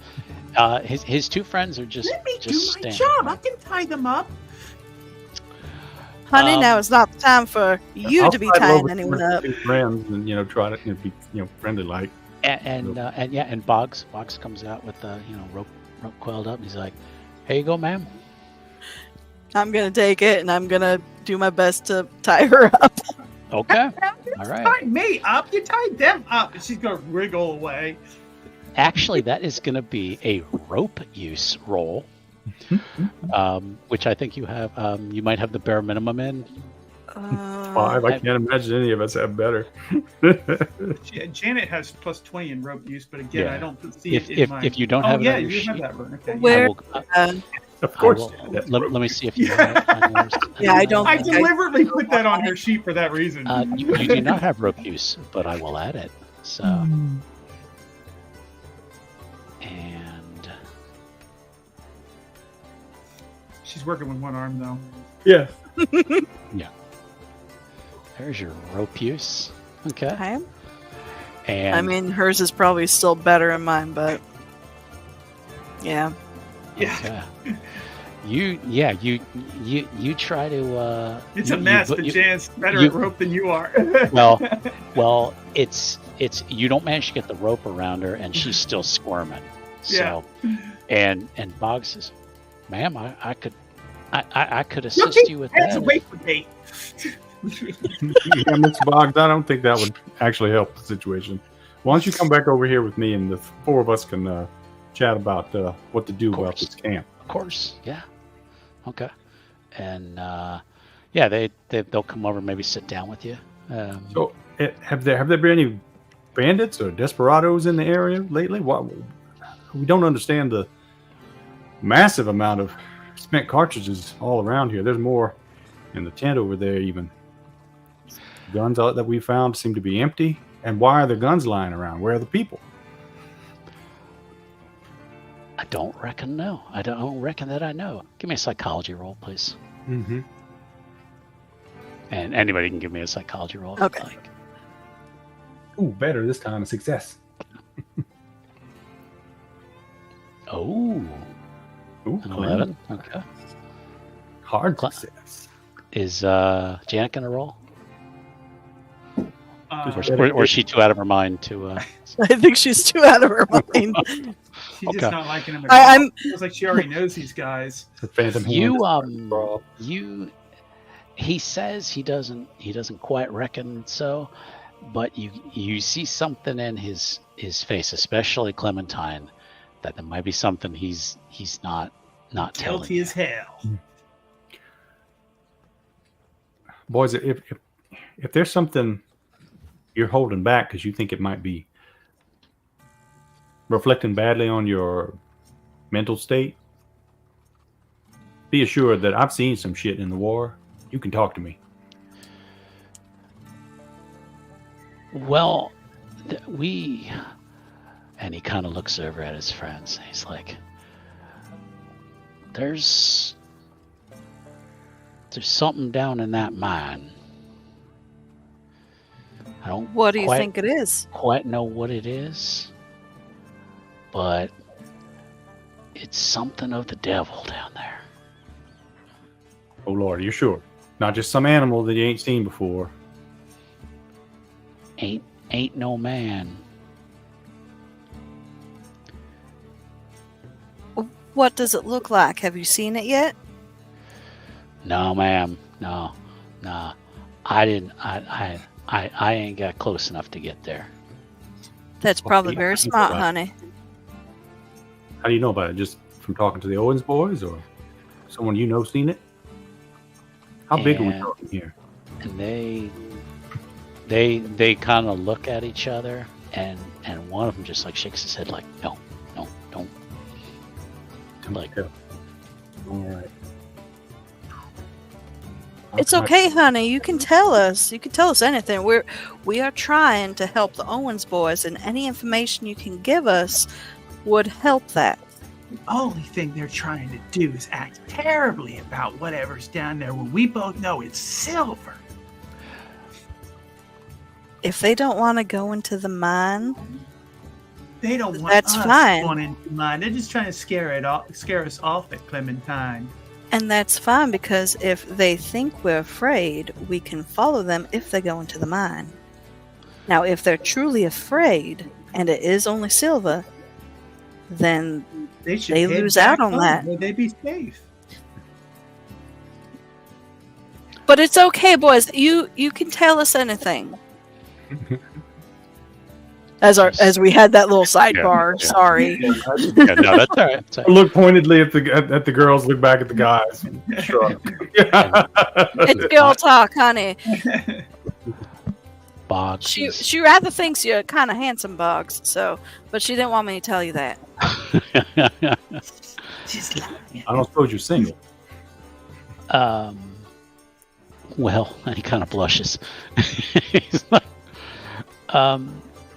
His two friends are just Let me do just my standing job. there. I can tie them up. Honey, now is not the time for you I'll to be slide tying over anyone to up. my friends and try to be friendly like. And Boggs comes out with the rope coiled up. And he's like, "Here you go, ma'am." I'm going to take it, and I'm going to do my best to tie her up. Okay. You All right. tied me up. You tied them up. And she's gonna wriggle away. Actually, that is going to be a rope use roll, which I think you have. You might have the bare minimum in. 5. I can't imagine any of us have better. Janet has plus 20 in rope use, but again, Yeah. I don't see If it in mine. if you don't Oh have it yeah, on your you have sheet, that, Vern. Okay. Where- I will, Of course. Let me see if you Yeah. have it on yours. Yeah, I don't I think deliberately put that on her sheet for that reason. You do not have rope use, but I will add it. So, and She's working with one arm though. Yeah. there's your rope use. Okay. Okay. And I mean, hers is probably still better than mine, but yeah. Yeah. okay. You try to. It's you- a mess, you- but you- Jan's better you- at rope than you are. well, it's you don't manage to get the rope around her, and she's still squirming. So, and Boggs says, "Ma'am, I could assist you with That's that." away from me. Yeah, Mr. Boggs, I don't think that would actually help the situation. Why don't you come back over here with me, and the four of us can chat about what to do about this camp. Of course, yeah. Okay, and yeah, they'll come over, maybe sit down with you. So, have there been any bandits or desperados in the area lately? We don't understand the massive amount of spent cartridges all around here. There's more in the tent over there, even. Guns that we found seem to be empty. And why are the guns lying around? Where are the people? I don't reckon know. I don't reckon that I know. Give me a psychology roll, please. Mm-hmm. And anybody can give me a psychology roll if Okay. you'd like. Ooh, better this time. A success. Oh, Ooh, an 11. Okay. Hard Cla- success. Is Janet gonna roll? Or is she too out of her mind to? I think she's too out of her mind. She's Okay. just not liking him at I- all. I'm- Feels like she already knows these guys. The Phantom You Hand. Brawl. he says he doesn't quite reckon so, but you see something in his face, especially Clementine, that there might be something he's not telling Guilty you. as hell. Boys, if there's something you're holding back because you think it might be reflecting badly on your mental state, be assured that I've seen some shit in the war. You can talk to me. Well, and he kind of looks over at his friends. He's like, there's something down in that mine. I don't What do you quite- think it is? quite know what it is, but it's something of the devil down there. Oh Lord, you're sure? Not just some animal that you ain't seen before. Ain't no man. What does it look like? Have you seen it yet? No, ma'am. No. I didn't. I ain't got close enough to get there. That's probably yeah, very I think smart, so. honey. How do you know about it? Just from talking to the Owens boys, or someone you know seen it? How big are we And- talking here? And they kind of look at each other, and one of them just like shakes his head like, no, don't. Like, All right. It's okay, honey. You can tell us. You can tell us anything. We are trying to help the Owens boys, and any information you can give us would help that. The only thing they're trying to do is act terribly about whatever's down there when we both know it's silver. If they don't want to go into the mine, They don't want That's us fine. going into mine. They're just trying to scare us off at Clementine. and that's fine because if they think we're afraid, we can follow them if they go into the mine. Now, if they're truly afraid and it is only silver, then They should They head lose back out on home that. where they'd be safe. but it's okay, boys. You can tell us anything. As we had that little sidebar. Yeah. Sorry. yeah, no, that's all right. That's all right. Look pointedly at the girls. Look back at the guys. Shrug. It's girl talk, honey. Boggs. She rather thinks you're kind of handsome, Boggs. So, but she didn't want me to tell you that. I don't suppose you're single. Well, and he kind of blushes. He's like,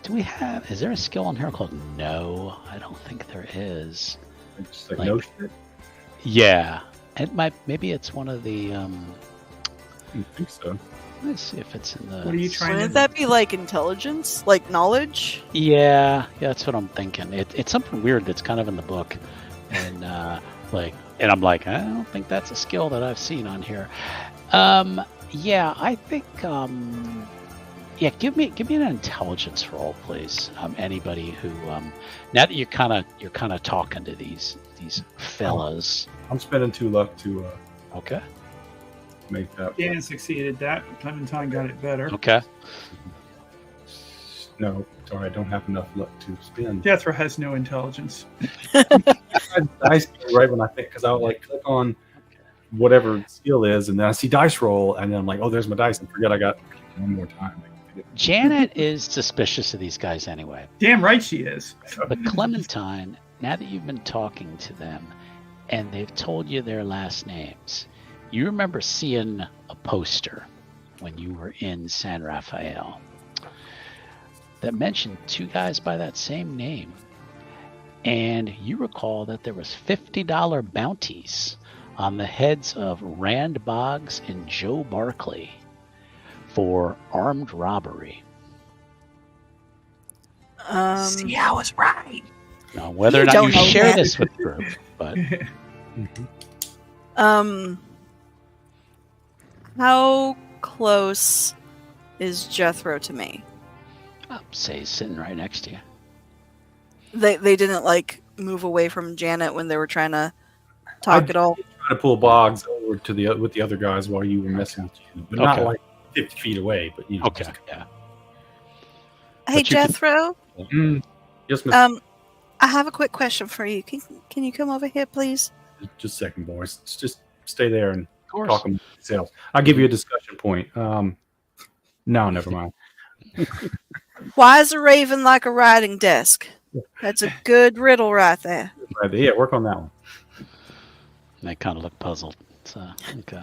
do we have? Is there a skill on here called No? I don't think there is. Just like no shit. Yeah, it might. Maybe it's one of the. I don't think so. Let's see if it's in the. What are you trying Wouldn't to that be like intelligence? Like knowledge? Yeah, that's what I'm thinking. It's something weird that's kind of in the book, and and I'm like, I don't think that's a skill that I've seen on here. Yeah, I think. Yeah, give me an intelligence roll, please. Anybody who now that you're kind of talking to these fellas. I'm spending 2 luck to Okay. make that. Dan succeeded that. Clementine got it better. Okay. No, sorry, I don't have enough luck to spend. Jethro has no intelligence. Dice right when I think, because I'll like click on whatever skill is, and then I see dice roll, and then I'm like, oh, there's my dice, and forget I got one more time. Janet is suspicious of these guys anyway. Damn right she is. But Clementine, now that you've been talking to them and they've told you their last names, you remember seeing a poster when you were in San Rafael that mentioned 2 guys by that same name. And you recall that there was $50 bounties on the heads of Rand Boggs and Joe Barkley for armed robbery. See, I was right. Now, whether or You not don't you know share that. this with the group, but How close is Jethro to me? I'll say he's sitting right next to you. They didn't like move away from Janet when they were trying to talk at all. Trying to pull Boggs over to with the other guys while you were messing with you, but not Okay. like 50 feet away. But you know, Okay, yeah. Hey But you can- Jethro, Yes, miss. I have a quick question for you. Can you come over here, please? Just a second, boys. Just stay there and Of course. talk among yourselves. I'll give you a discussion point. No, never mind. Why is a raven like a writing desk? That's a good riddle right there. Yeah, work on that one. They kind of look puzzled. So, okay.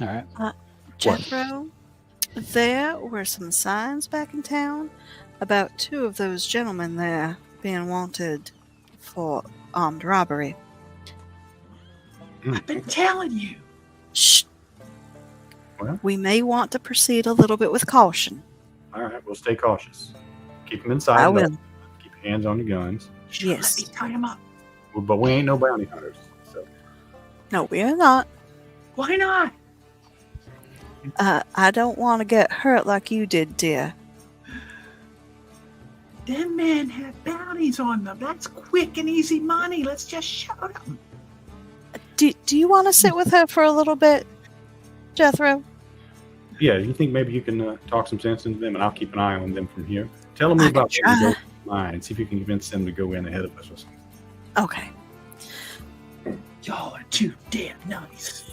All right. Jethro, there were some signs back in town about 2 of those gentlemen there being wanted for armed robbery. I've been telling you. Shh. Well? We may want to proceed a little bit with caution. All right, we'll stay cautious. Keep them inside. I Don't will. Keep your hands on your guns. Yes. Let me tie him up. But we ain't no bounty hunters. So No, we are not. Why not? I don't want to get hurt like you did, dear. Them men have bounties on them. That's quick and easy money. Let's just show them. Do you want to sit with her for a little bit, Jethro? yeah, you think maybe you can talk some sense into them, and I'll keep an eye on them from here. Tell them I about can try. the line. See if you can convince them to go in ahead of us or something. Okay. Y'all are too damn nice.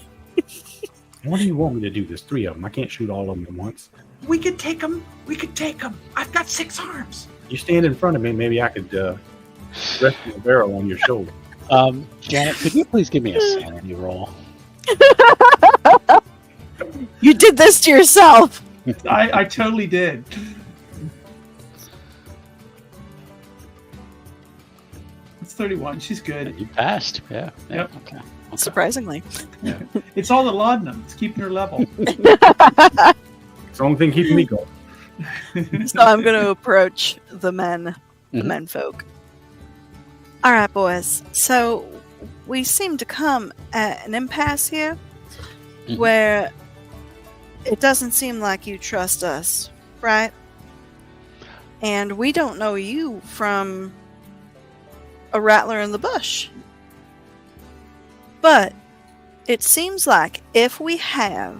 Why do you want me to do this? 3 of them. I can't shoot all of them at once. We could take them. We could take them. I've got 6 arms. You stand in front of me, maybe I could rest my barrel on your shoulder. Janet, could you please give me a sanity roll? You did this to yourself. I totally did. It's 31. She's good. You passed. Yeah. Yep. Okay. Surprisingly. It's all the laudanum. It's keeping her level. It's the only thing keeping me going. So I'm going to approach the menfolk. All right, boys. So we seem to come at an impasse here Mhm. where it doesn't seem like you trust us, right? And we don't know you from a rattler in the bush. But it seems like if we have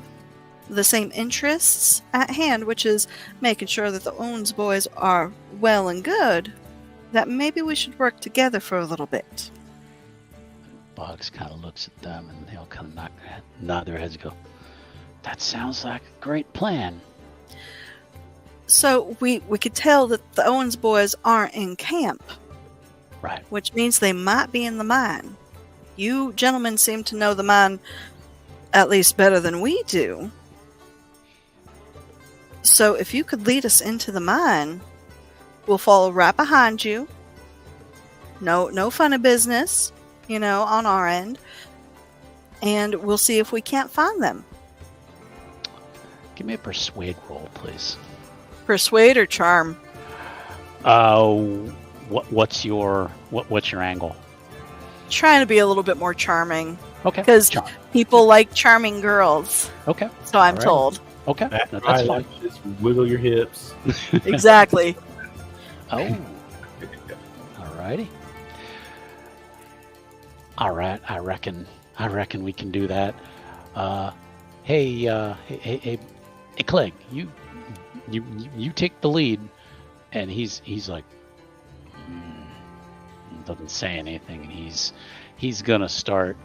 the same interests at hand, which is making sure that the Owens boys are well and good, that maybe we should work together for a little bit. Boggs kind of looks at them and they'll kind of nod their heads and go, that sounds like a great plan. So we could tell that the Owens boys aren't in camp, Right. which means they might be in the mine. You gentlemen seem to know the mine at least better than we do. So if you could lead us into the mine, we'll follow right behind you. No funny business, on our end. And we'll see if we can't find them. Give me a persuade roll, please. Persuade or charm? What's your angle? Trying to be a little bit more charming. Okay. Because Charm. people like charming girls. Okay. So I'm All right. told. Okay. That's That's right. fine. Just wiggle your hips. Exactly. Oh. Alrighty. All right. I reckon we can do that. Hey, Clegg, you take the lead. And he's like, doesn't say anything. He's gonna start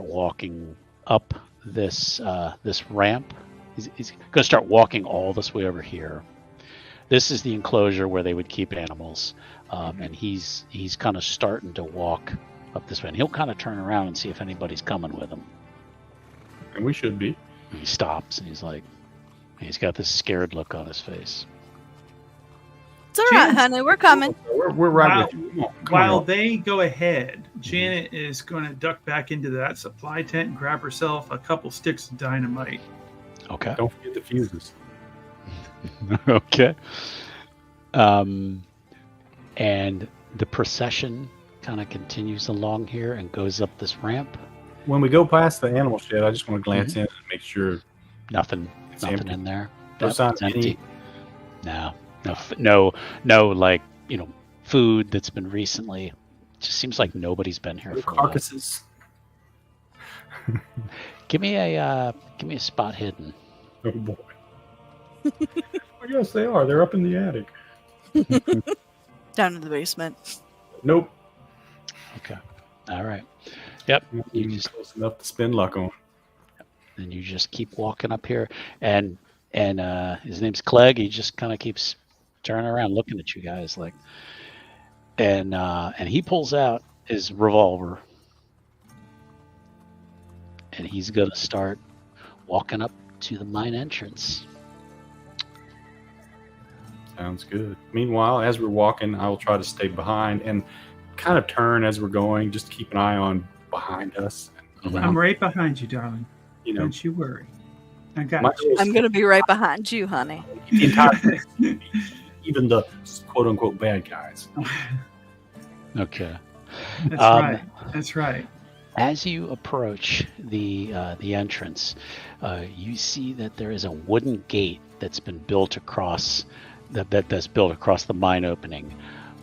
walking up this ramp. He's gonna start walking all this way over here. This is the enclosure where they would keep animals, and he's kind of starting to walk up this way. And he'll kind of turn around and see if anybody's coming with him. And we should be. And he stops and he's got this scared look on his face. It's all right, honey. We're coming. We're right with you. While they go ahead, Janet is going to duck back into that supply tent and grab herself a couple sticks of dynamite. Okay. Don't forget the fuses. Okay. And the procession kind of continues along here and goes up this ramp. When we go past the animal shed, I just want to glance in and make sure Nothing empty. in there. No Yep, sign it's of any- empty. No, like, food that's been recently. It just seems like nobody's been here for a while. carcasses. Give me a spot hidden. Oh boy. Well, yes, they are. They're up in the attic. Down in the basement. Nope. Okay. All right. Yep. Not You even just close enough to spend luck on. then you just keep walking up here, and his name's Clegg. He just kind of keeps turning around, looking at you guys like, and he pulls out his revolver, and he's gonna start walking up to the mine entrance. Sounds good. Meanwhile, as we're walking, I will try to stay behind and kind of turn as we're going. Just keep an eye on behind us. And I'm right behind you, darling. You know, Don't you worry. I got my you. I'm going to be right behind you, honey. the entire even the quote unquote bad guys. Okay. That's right. That's right. As you approach the entrance, you see that there is a wooden gate that's been built across that's built across the mine opening,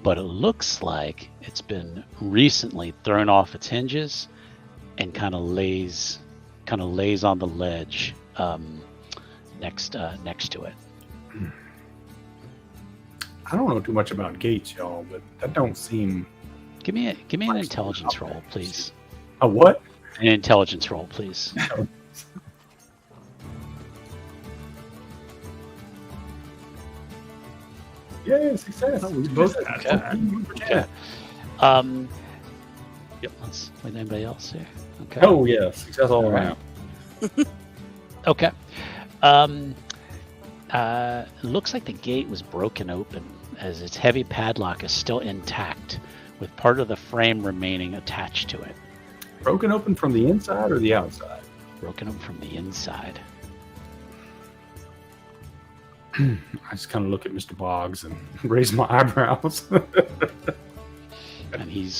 but it looks like it's been recently thrown off its hinges and kind of lays on the ledge next to it. I don't know too much about gates, y'all, but that don't seem. Give me an intelligence roll, please. A what? An intelligence roll, please. Yeah, success. Oh, we both got that. Okay. Yep. Let's wait. Anybody else here? Okay. Oh yeah, success all around. Okay. Looks like the gate was broken open, as its heavy padlock is still intact, with part of the frame remaining attached to it. Broken open from the inside or the outside? Broken open from the inside. I just kind of look at Mr. Boggs and raise my eyebrows. And he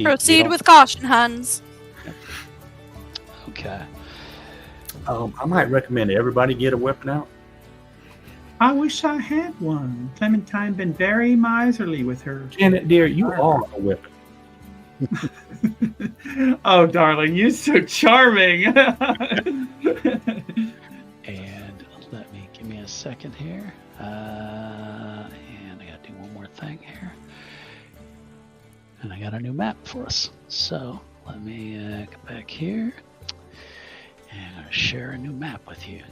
Proceed with caution, Hans. Okay. I might recommend everybody get a weapon out. I wish I had one. Clementine been very miserly with her. Janet, dear, you are a weapon. Oh, darling, you're so charming. And give me a second here. And I gotta do one more thing here. And I got a new map for us. So let me get back here and I'll share a new map with you.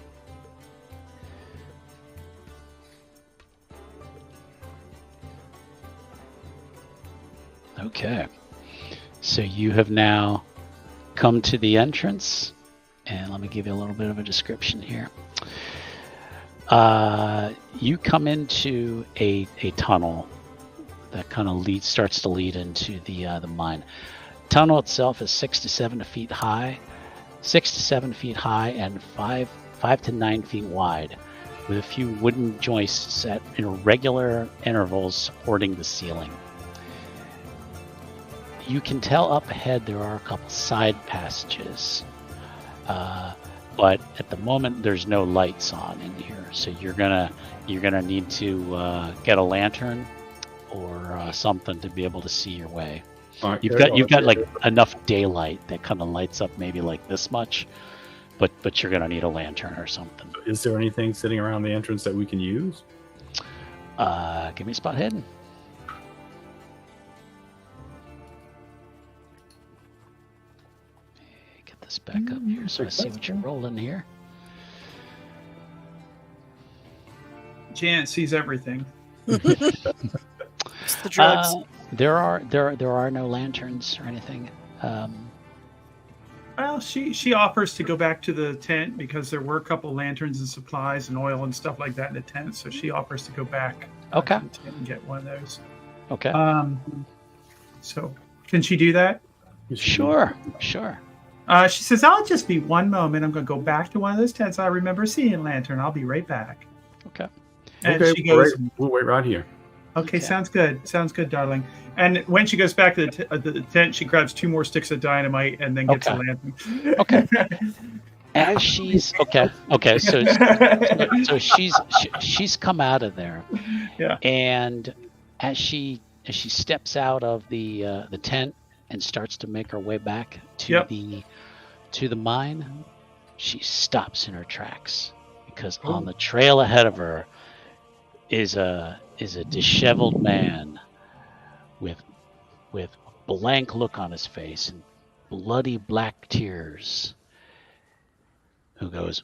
Okay. So you have now come to the entrance, and let me give you a little bit of a description here. You come into a tunnel that kind of starts to lead into the mine. Tunnel itself is 6 to 7 feet high, and 5 to 9 feet wide, with a few wooden joists set in irregular intervals supporting the ceiling. You can tell up ahead there are a couple side passages, but at the moment there's no lights on in here. So you're gonna need to get a lantern or something to be able to see your way. All right, You've got like enough daylight that kind of lights up maybe like this much, but you're gonna need a lantern or something. Is there anything sitting around the entrance that we can use? Give me a spot hidden. Get this back up here so I see what you're rolling here. Janet sees everything. It's the drugs. There are no lanterns or anything. Well, she offers to go back to the tent because there were a couple lanterns and supplies and oil and stuff like that in the tent. So she offers to go back Okay. to the tent and get one of those. Okay. So can she do that? Sure. She says, "I'll just be one moment. I'm going to go back to one of those tents I remember seeing a lantern. I'll be right back." Okay. And Okay, she goes, we'll wait right here. "Okay, Yeah. sounds good. Sounds good, darling." And when she goes back to the tent, she grabs 2 more sticks of dynamite and then gets a lantern. Okay. As she's okay, so she's come out of there, Yeah. and as she steps out of the tent and starts to make her way back to Yep. the mine, she stops in her tracks because on the trail ahead of her is a disheveled man with blank look on his face and bloody black tears, who goes,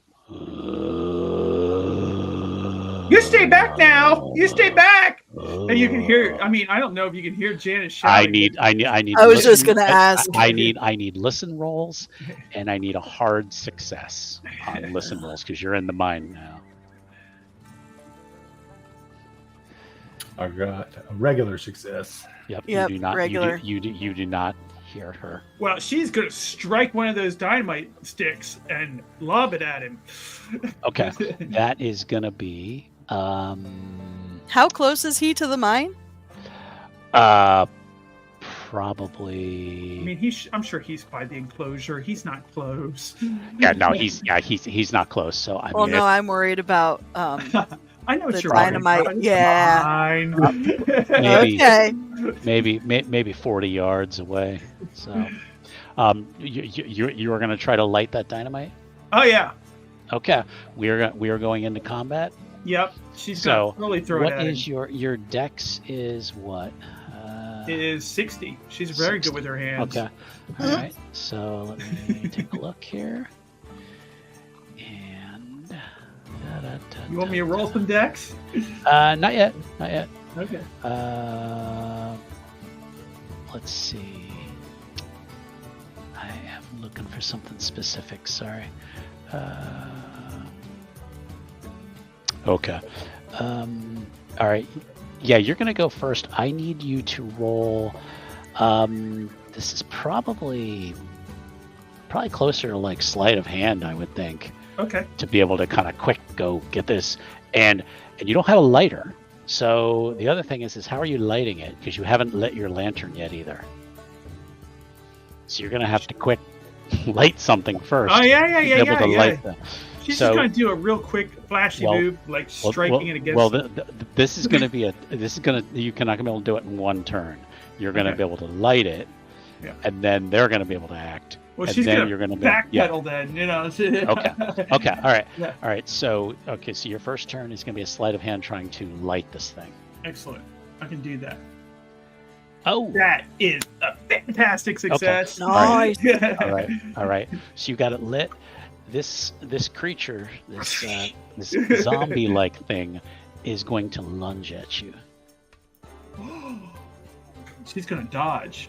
"You stay back now! You stay back!" And you can hear. I mean, I don't know if you can hear Janet shouting. I need. I was just gonna ask. I need listen rolls, and I need a hard success on listen rolls because you're in the mine now. I got a regular success. Yep. Yep, You do not. regular. You do not hear her. Well, she's gonna strike one of those dynamite sticks and lob it at him. Okay. That is gonna be How close is he to the mine? probably. I mean, I'm sure he's by the enclosure. He's not close. Yeah, no, he's not close. So I Well, mean, no, I'm worried about. I know what The you're dynamite, talking about. yeah. It's fine. maybe Okay. maybe 40 yards away. So, you are going to try to light that dynamite? Oh yeah. Okay, we are going into combat. Yep. She's So, gonna really throw it what at is him. your dex is what? It is 60. She's very 60. good with her hands. Okay. All right. So let me take a look here. And You want me to roll some decks? not yet. Okay. Let's see. I am looking for something specific. Sorry. Okay. All right. Yeah, you're gonna go first. I need you to roll. This is probably closer to like sleight of hand, I would think, Okay. to be able to kind of quick go get this. And you don't have a lighter. So the other thing is how are you lighting it? Because you haven't lit your lantern yet either. So you're gonna have to quick light something first. Oh yeah. to be able to light the. She's So- just gonna do a real quick flashy Well- move, like striking it against. Well, this is gonna be you're not gonna be able to do it in one turn. You're gonna Okay. be able to light it, Yeah. and then they're gonna be able to act. well, and she's then gonna you're gonna backpedal then, you know. Okay. All right. Yeah. All right. So your first turn is gonna be a sleight of hand trying to light this thing. Excellent. I can do that. Oh. That is a fantastic success. Nice. All right. All right. So you got it lit. This creature, this zombie-like thing, is going to lunge at you. She's gonna dodge.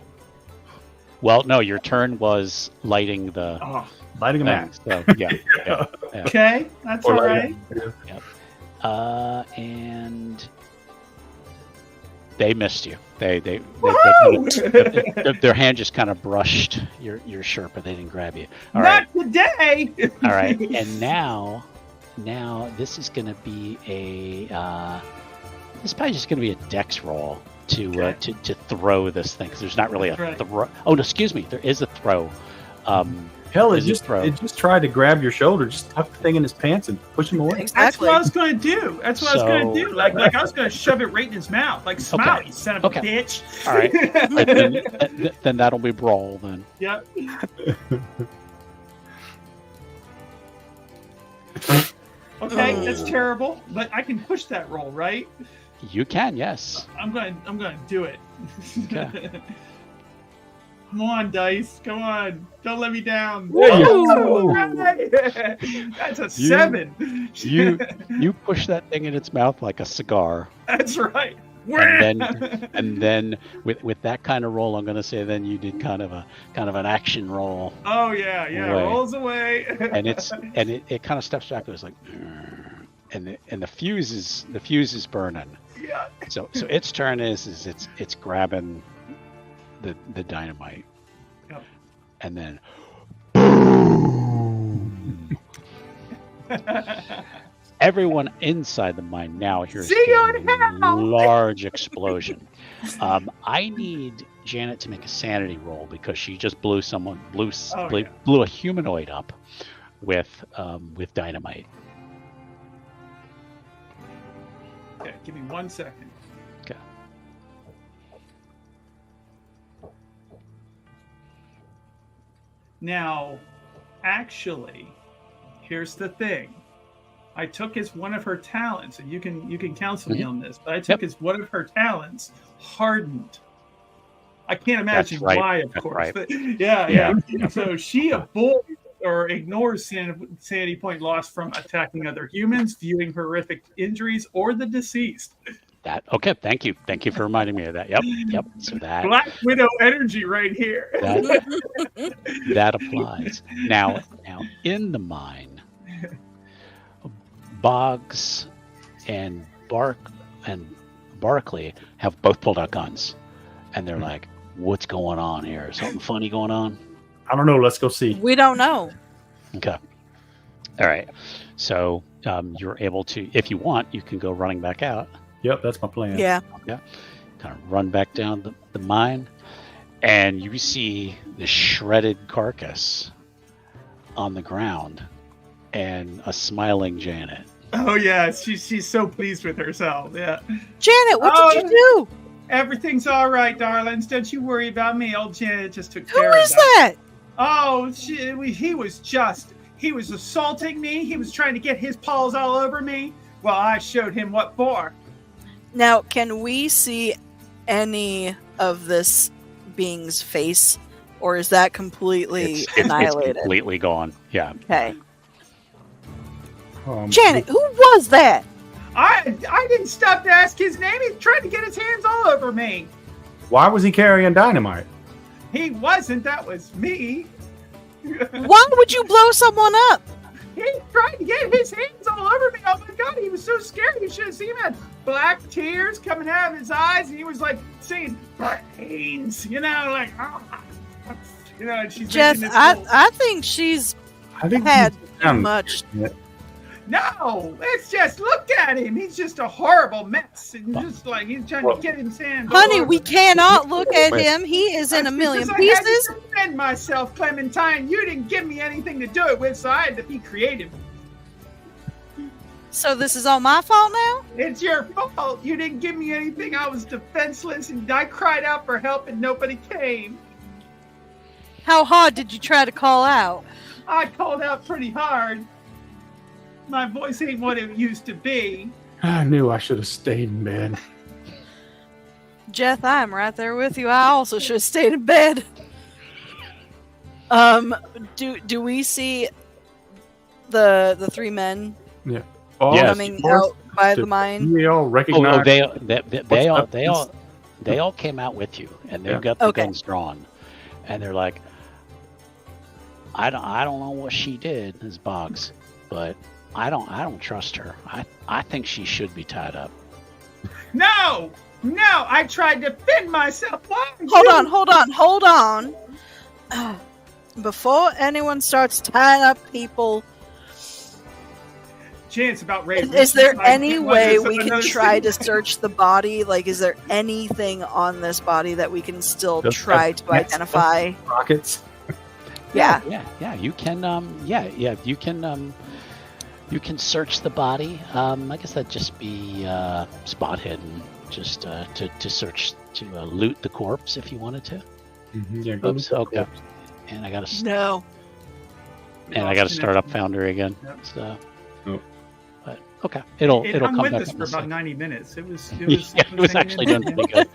Well, no, your turn was lighting the Oh, Lighting a thing. match. So yeah. okay, that's all right. And they missed you. They Woohoo! their hand just kind of brushed your shirt, but they didn't grab you. All right. Not today. All right. And now this is going to be this is probably just going to be a dex roll to throw this thing, because there's not really That's a right. throw. Oh, no, excuse me. There is a throw. Hell, it Is it just throw? tried to grab your shoulder, just tuck the thing in his pants and push him away. That's Exactly. what I was going to do. That's what I was going to So- do. Like I was going to shove it right in his mouth. Like, smile, you son of a Okay. bitch. All right. then that'll be brawl then. Yep. Okay, that's terrible, but I can push that roll, right? You can, yes. I'm gonna do it. Okay. Come on, dice. Come on. Don't let me down. There you Oh, go. right. That's a 7. You push that thing in its mouth like a cigar. That's right. And then with that kind of roll, I'm going to say then you did kind of an action roll, Oh yeah, Away. rolls away. and it kind of steps back. It was like, and the fuse is burning. Yeah. So its turn is it's grabbing the dynamite, Yep. and then everyone inside the mine now hears See you a in hell! large explosion. I need Janet to make a sanity roll because she just blew a humanoid up with dynamite. Okay, give me 1 second. Okay. Now, actually, here's the thing. I took as one of her talents, and you can counsel me on this, but I took Yep. as one of her talents, hardened. I can't imagine That's right. why, of That's course. right. But yeah. So she avoids or ignores sanity point loss from attacking other humans, viewing horrific injuries, or the deceased. Okay, thank you for reminding me of that. Yep. So that Black Widow energy right here. that applies. Now in the mine, Boggs and Barkley have both pulled out guns, and they're like, "What's going on here? Something funny going on?" I don't know. Let's go see. We don't know. Okay. All right. So you're able to, if you want, you can go running back out. Yep, that's my plan. Yeah. Kind of run back down the mine, and you see the shredded carcass on the ground and a smiling Janet. Oh yeah, she's so pleased with herself. Yeah. Janet, what did you do? Everything's all right, darlings. Don't you worry about me. Old Janet just took Who care of is that? Oh, he was assaulting me. He was trying to get his paws all over me. Well, I showed him what for. Now, can we see any of this being's face, or is that completely It's annihilated? completely gone. Yeah. Okay. Janet, Janet, who was that? I didn't stop to ask his name. He tried to get his hands all over me. why was he carrying dynamite? He wasn't. That was me. Why would you blow someone up? He tried to get his hands all over me. Oh my god, he was so scared. You should have seen him. Had black tears coming out of his eyes, and he was like saying brains, like, and she's Jeff, making this I think she's I think had he's too down. much. No, it's just look at him. He's just a horrible mess, and just like he's trying to get his hands. all Honey, over we me. cannot look at him. He is in a million Because I had pieces. to defend myself, Clementine. You didn't give me anything to do it with, so I had to be creative. So this is all my fault now? It's your fault. You didn't give me anything. I was defenseless, and I cried out for help, and nobody came. How hard did you try to call out? I called out pretty hard. My voice ain't what it used to be. I knew I should have stayed in bed. Jeff, I am right there with you. I also should have stayed in bed. Do we see the three men Oh, Yes. coming out by the mine? We all recognize. They all came out with you, and they've Yeah. got the Okay. guns drawn, and they're like, I don't know what she did, as Boggs, but I don't trust her. I think she should be tied up. No, I tried to defend myself. Hold on. Before anyone starts tying up people, Janet's about ready. is there any way we can try to search the body? Like, is there anything on this body that we can still try to identify? Rockets. Yeah. You can. You can search the body. I guess that'd just be spot hidden, just to search to loot the corpse if you wanted to. Mm-hmm. Yeah, Oops, okay. And I gotta No. And I gotta start up Foundry again. Yep. So. Oh. But okay, it'll hung come with back us in for a about second. 90 minutes. It was actually done pretty good.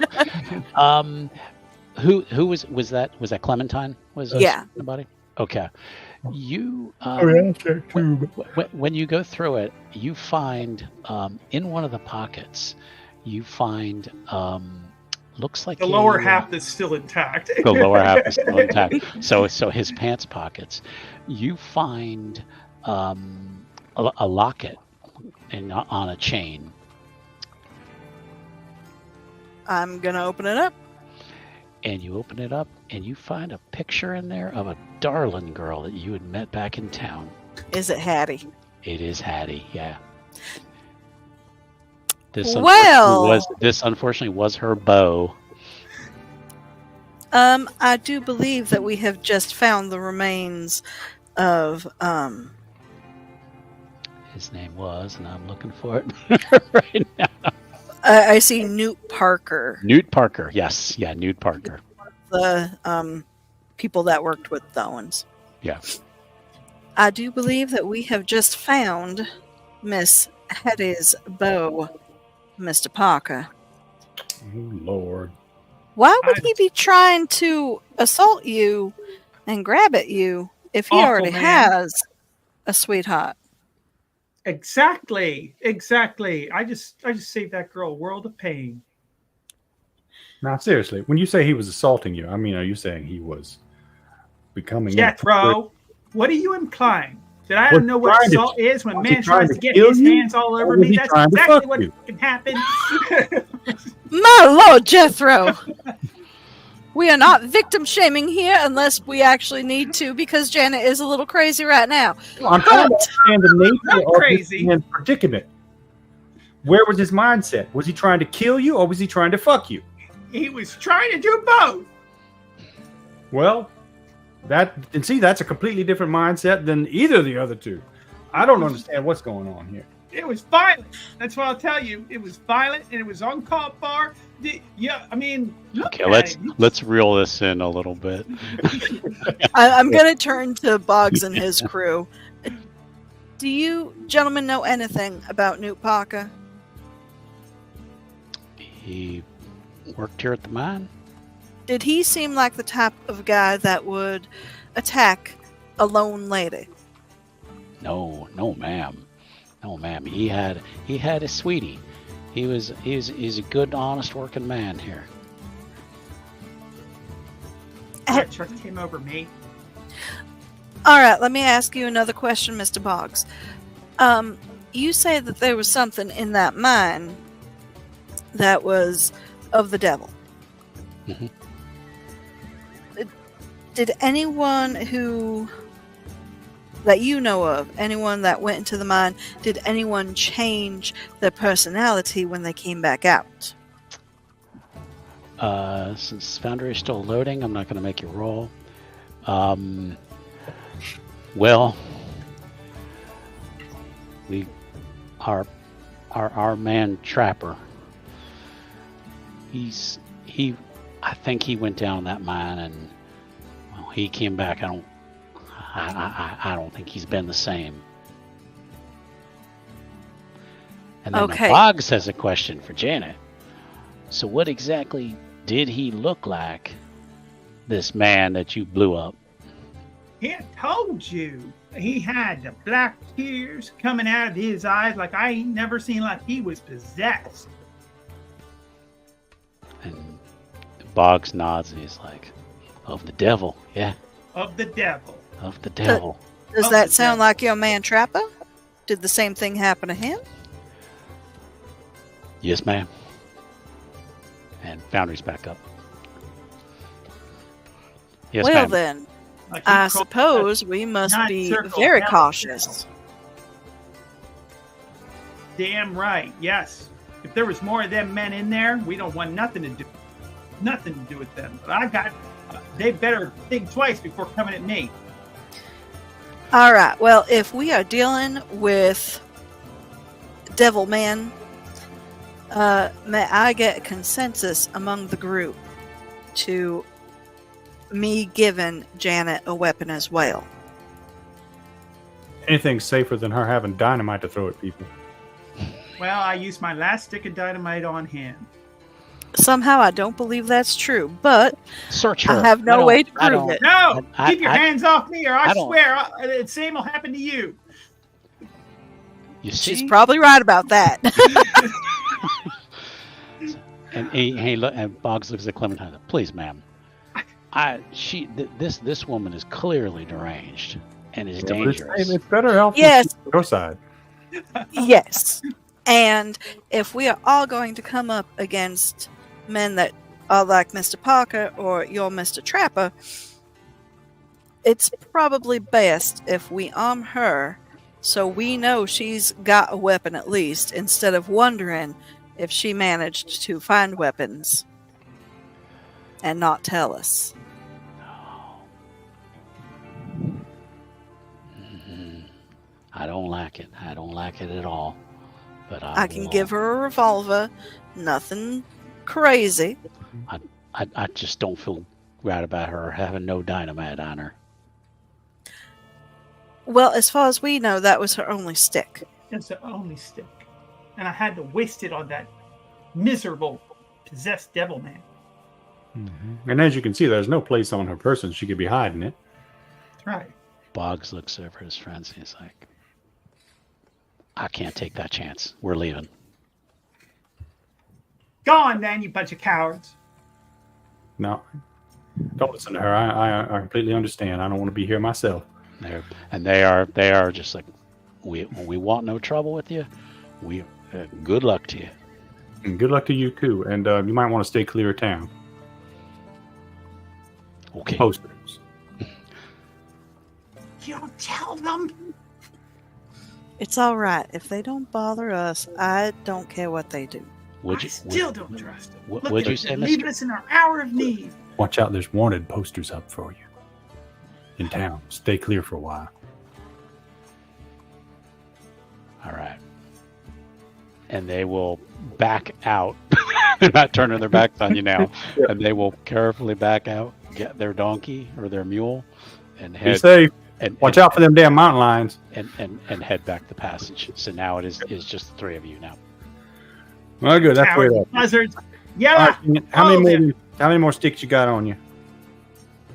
Who was that? Was that Clementine? Was Yeah. the body? Okay. You sure. when you go through it, you find in one of the pockets, you find looks like the lower half that's still intact. The lower half is still intact. So his pants pockets, you find a locket on a chain. I'm gonna open it up. And you open it up, and you find a picture in there of a darling girl that you had met back in town. Is it Hattie? It is Hattie, yeah. This unfortunately was her beau. I do believe that we have just found the remains of His name was, and I'm looking for it right now. I see Newt Parker. Newt Parker, yes. Yeah, Newt Parker. The people that worked with the Owens. Yeah. I do believe that we have just found Miss Hattie's beau, Mr. Parker. Oh, Lord. Why would he be trying to assault you and grab at you if he Awful already man. has a sweetheart? Exactly. I just saved that girl a world of pain. Now, seriously, when you say he was assaulting you, I mean, are you saying he was becoming Jethro, what are you implying? That I Was don't know what trying to- assault is when a was he man trying tries to to get kill his you, hands all or over was me? he That's trying to exactly fuck what you? can happen. My Lord, Jethro! We are not victim shaming here unless we actually need to, because Janet is a little crazy right now. I'm trying to understand the nature Not of crazy. this man's predicament. Where was his mindset? Was he trying to kill you, or was he trying to fuck you? He was trying to do both. Well, that's a completely different mindset than either of the other two. I don't understand what's going on here. It was violent. That's what I'll tell you. It was violent and it was uncalled for. Yeah, I mean, look Okay, at him. let's reel this in a little bit. I'm going to turn to Boggs and his crew. Do you gentlemen know anything about Newt Parker? He worked here at the mine. Did he seem like the type of guy that would attack a lone lady? No, ma'am. No, ma'am. He had a sweetie. He's a good, honest working man here. I trust him over me. All right, let me ask you another question, Mr. Boggs. You say that there was something in that mine that was of the devil. Mhm. Did anyone that you know of, anyone that went into the mine, did anyone change their personality when they came back out? Since Foundry is still loading, I'm not going to make you roll. Well, our man Trapper. I think he went down that mine and he came back. I don't think he's been the same. And then Okay. Boggs has a question for Janet. So what exactly did he look like, this man that you blew up? He told you. He had the black tears coming out of his eyes like I ain't never seen, like he was possessed. And Boggs nods and he's like, Of the devil, yeah. Of the devil. Of the devil. Does Oh, that yeah. sound like your man Trapper? Did the same thing happen to him? Yes, ma'am. And Foundry's back up. Yes, Well ma'am. then, Like I he crawled suppose we must nine be circles very down the cautious. Damn right. Yes. If there was more of them men in there, we don't want nothing to do with them. But they better think twice before coming at me. All right. Well, if we are dealing with devil men, may I get consensus among the group to me giving Janet a weapon as well? Anything's safer than her having dynamite to throw at people. Well, I used my last stick of dynamite on him. Somehow I don't believe that's true, but Search her. I have no way to prove it. No! I- Keep your I- hands off me, or I I don't- swear the same will happen to you. You see? She's probably right about that. And hey, look, and Boggs looks at Clementine. Please, ma'am. This woman is clearly deranged and is dangerous. It's better help Yes. your side. Yes. And if we are all going to come up against men that are like Mr. Parker or your Mr. Trapper, it's probably best if we arm her so we know she's got a weapon at least, instead of wondering if she managed to find weapons and not tell us. Mhm. I don't like it. I don't like it at all. But I can give her a revolver, nothing crazy. I just don't feel right about her having no dynamite on her. Well, as far as we know, that was her only stick. That's the only stick. And I had to waste it on that miserable, possessed devil man. And as you can see, there's no place on her person she could be hiding it. That's right. Boggs looks over his friends and he's like, I can't take that chance. We're leaving. Go on, then, you bunch of cowards. No, don't listen to her. I completely understand. I don't want to be here myself. They are just like, we want no trouble with you. We good luck to you. And good luck to you too. And you might want to stay clear of town. Okay. Posters. You don't tell them. It's all right. If they don't bother us, I don't care what they do. I still don't trust them. What Look would at you them, say, leaving Mr.? us in our hour of need. Watch out, there's wanted posters up for you. In town. Stay clear for a while. All right. And they will back out. They're not turning their backs on you now. Yeah. And they will carefully back out, get their donkey or their mule, and Be head safe. and Watch out for them damn mountain lions. and head back the passage. So now it is just the three of you now. Well, good. That's way Cowards, up. buzzards. All Yeah. right, how many more sticks you got on you?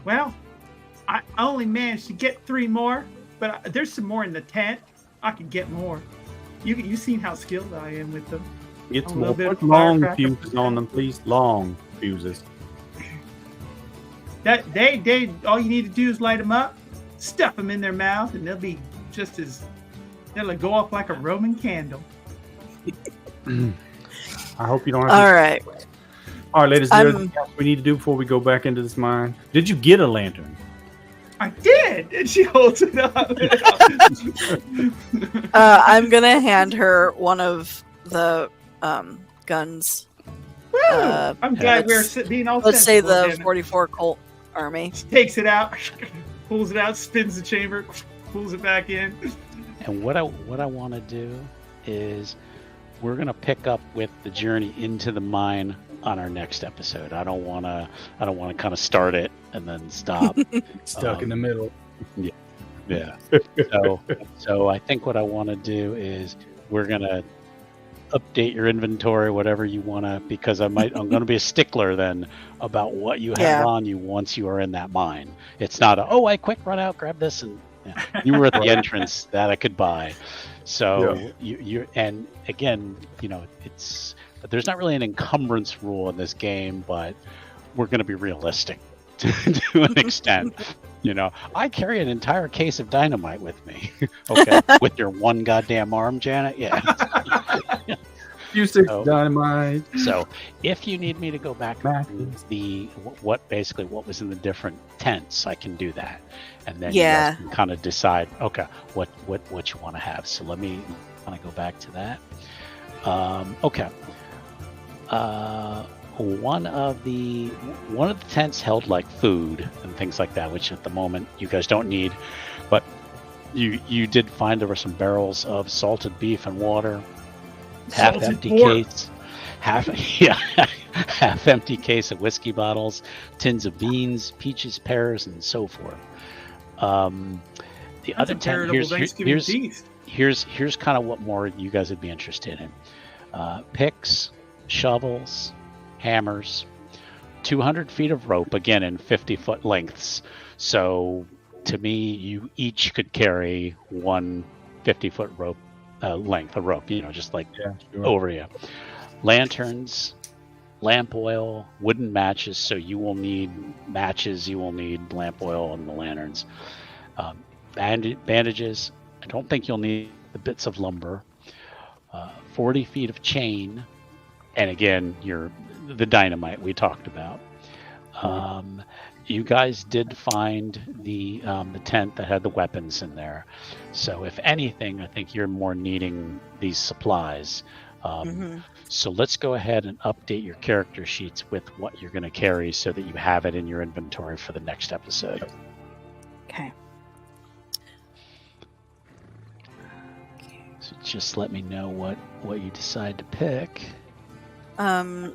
Well, I only managed to get 3 more, but there's some more in the tent. I could get more. You seen how skilled I am with them. Get A some little more. bit Put of long firecracker. fuses on them, please. Long fuses. That they all you need to do is light them up, stuff them in their mouth, and they'll be just as they'll go off like a Roman candle. I hope you don't have All to. right. All right, ladies, is there I'm- anything else we need to do before we go back into this mine? Did you get a lantern? I did, and she holds it up. I'm going to hand her one of the guns. Woo! I'm glad we're being all Let's say sensible the again. 44 Colt Army. Takes it out, pulls it out, spins the chamber, pulls it back in. And what I want to do is we're gonna pick up with the journey into the mine on our next episode. I don't want to kind of start it and then stop. Stuck in the middle. Yeah. So I think what I want to do is we're gonna update your inventory, whatever you want to, because I'm going to be a stickler then about what you have Yeah. on you once you are in that mine. It's not I quick run out, grab this, and you were at the entrance that I could buy. So you and again, it's there's not really an encumbrance rule in this game, but we're going to be realistic. to an extent. You know, I carry an entire case of dynamite with me. Okay, with your one goddamn arm, Janet. Yeah. Few sticks So- of dynamite. So, if you need me to go back to Matches. what was in the different tents, I can do that, and then Yeah. you guys can kind of decide, okay, what you want to have. So let me kind of go back to that. Okay. One of the tents held like food and things like that, which at the moment you guys don't need, but you did find there were some barrels of salted beef and water. Half Salted empty pork. case, half empty case of whiskey bottles, tins of beans, peaches, pears, and so forth. The That's other a tent veritable Thanksgiving feast. here's kind of what more you guys would be interested in: picks, shovels, hammers, 200 feet of rope, again in 50-foot lengths. So to me, you each could carry one 50-foot rope. Length of rope, just like Yeah, sure. over you. Lanterns, lamp oil, wooden matches. So you will need matches, you will need lamp oil and the lanterns. Bandages. I don't think you'll need the bits of lumber. 40 feet of chain, and again, the dynamite we talked about. You guys did find the tent that had the weapons in there. So if anything, I think you're more needing these supplies. So let's go ahead and update your character sheets with what you're going to carry so that you have it in your inventory for the next episode. Okay. So just let me know what you decide to pick.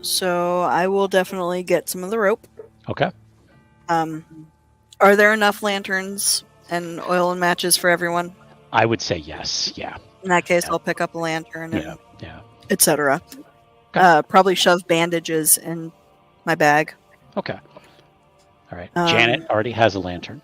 So I will definitely get some of the rope. Okay. Are there enough lanterns and oil and matches for everyone? I would say yes. Yeah. In that case, Yeah. I'll pick up a lantern and Yeah. etc. Okay. Probably shove bandages in my bag. Okay. All right. Janet already has a lantern.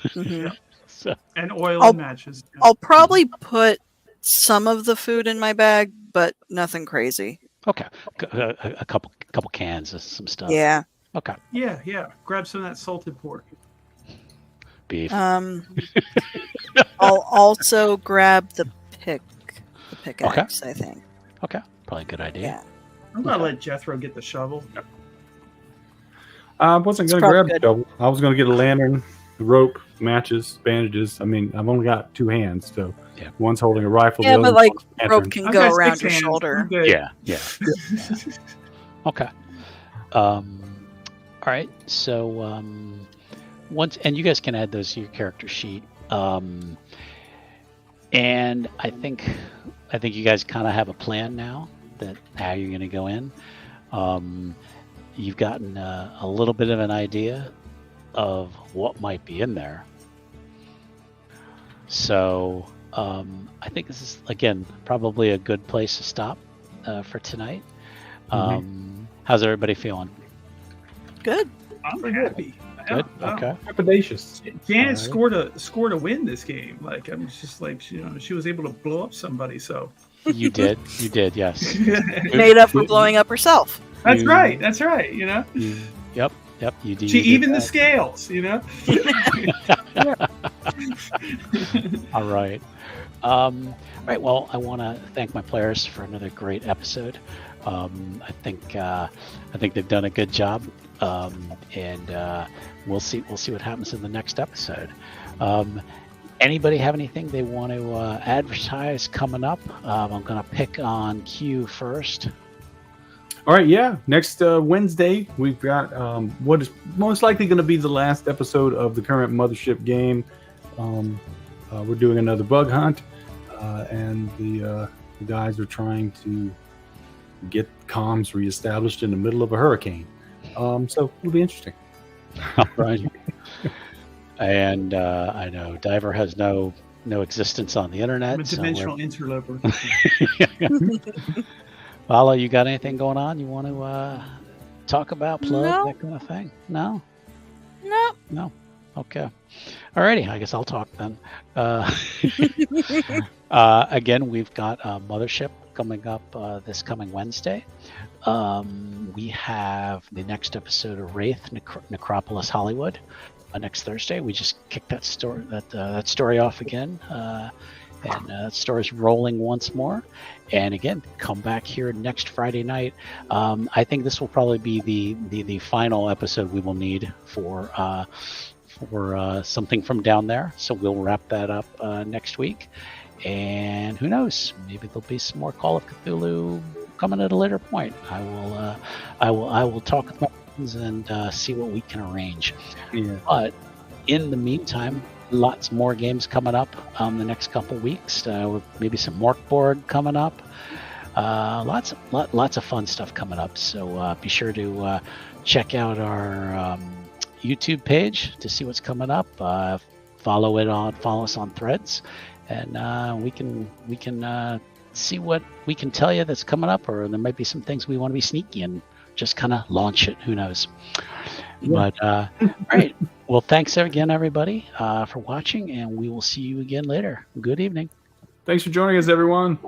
Mhm. So, And oil I'll- and matches. I'll probably put some of the food in my bag, but nothing crazy. okay. A couple cans of some stuff. Yeah. Okay. Yeah. Grab some of that salted pork. Beef. I'll also grab the pickaxe, I think. Okay. Probably a good idea. Yeah. I'm gonna let Jethro get the shovel. I wasn't It's going to grab probably the shovel. I was going to get a lantern, rope, matches, bandages. I mean, I've only got two hands, so Yeah. one's holding a rifle. Yeah, the but other's like holding a rope lantern. can I've go got around 6 your hands. shoulder. I'm good. Yeah. Okay. All right. So once, and you guys can add those to your character sheet. And I think you guys kind of have a plan now that how you're going to go in. You've gotten a little bit of an idea of what might be in there. So I think this is, again, probably a good place to stop for tonight. How's everybody feeling? Good. I'm happy. Good. Yeah. Okay. Trepidatious. Janet Alright. scored a win this game. Like I'm just like she was able to blow up somebody. So You did. You did. Yes. Made up for blowing up herself. that's right. That's right. You know, Yep. You did. she you did evened the that. scales. You know. All right. All right. Well, I want to thank my players for another great episode. I think they've done a good job, and we'll see what happens in the next episode. Anybody have anything they want to advertise coming up? I'm going to pick on Q first. All right, yeah. Next Wednesday, we've got what is most likely going to be the last episode of the current Mothership game. We're doing another bug hunt, and the guys are trying to get comms reestablished in the middle of a hurricane. So it'll be interesting. All right. And I know Diver has no existence on the internet. I'm a so dimensional interloper. Paolo, you got anything going on you want to talk about, plug, No. that kind of thing? No? Nope. No? Okay. Alrighty, I guess I'll talk then. Again, we've got Mothership coming up this coming Wednesday. We have the next episode of Wraith Necropolis Hollywood next Thursday. We just kicked that story off again. And that story's rolling once more. And again, come back here next Friday night. I think this will probably be the final episode we will need for something from down there. So we'll wrap that up next week. And who knows? Maybe there'll be some more Call of Cthulhu coming at a later point. I will talk with my friends and see what we can arrange. Yeah. But in the meantime, lots more games coming up the next couple weeks. With maybe some Morkborg coming up. Lots of fun stuff coming up. So be sure to check out our YouTube page to see what's coming up. Follow us on Threads, and we can see what we can tell you that's coming up, or there might be some things we want to be sneaky and just kind of launch it. Who knows? But all right. Well, thanks again, everybody, for watching, and we will see you again later. Good evening. Thanks for joining us, everyone.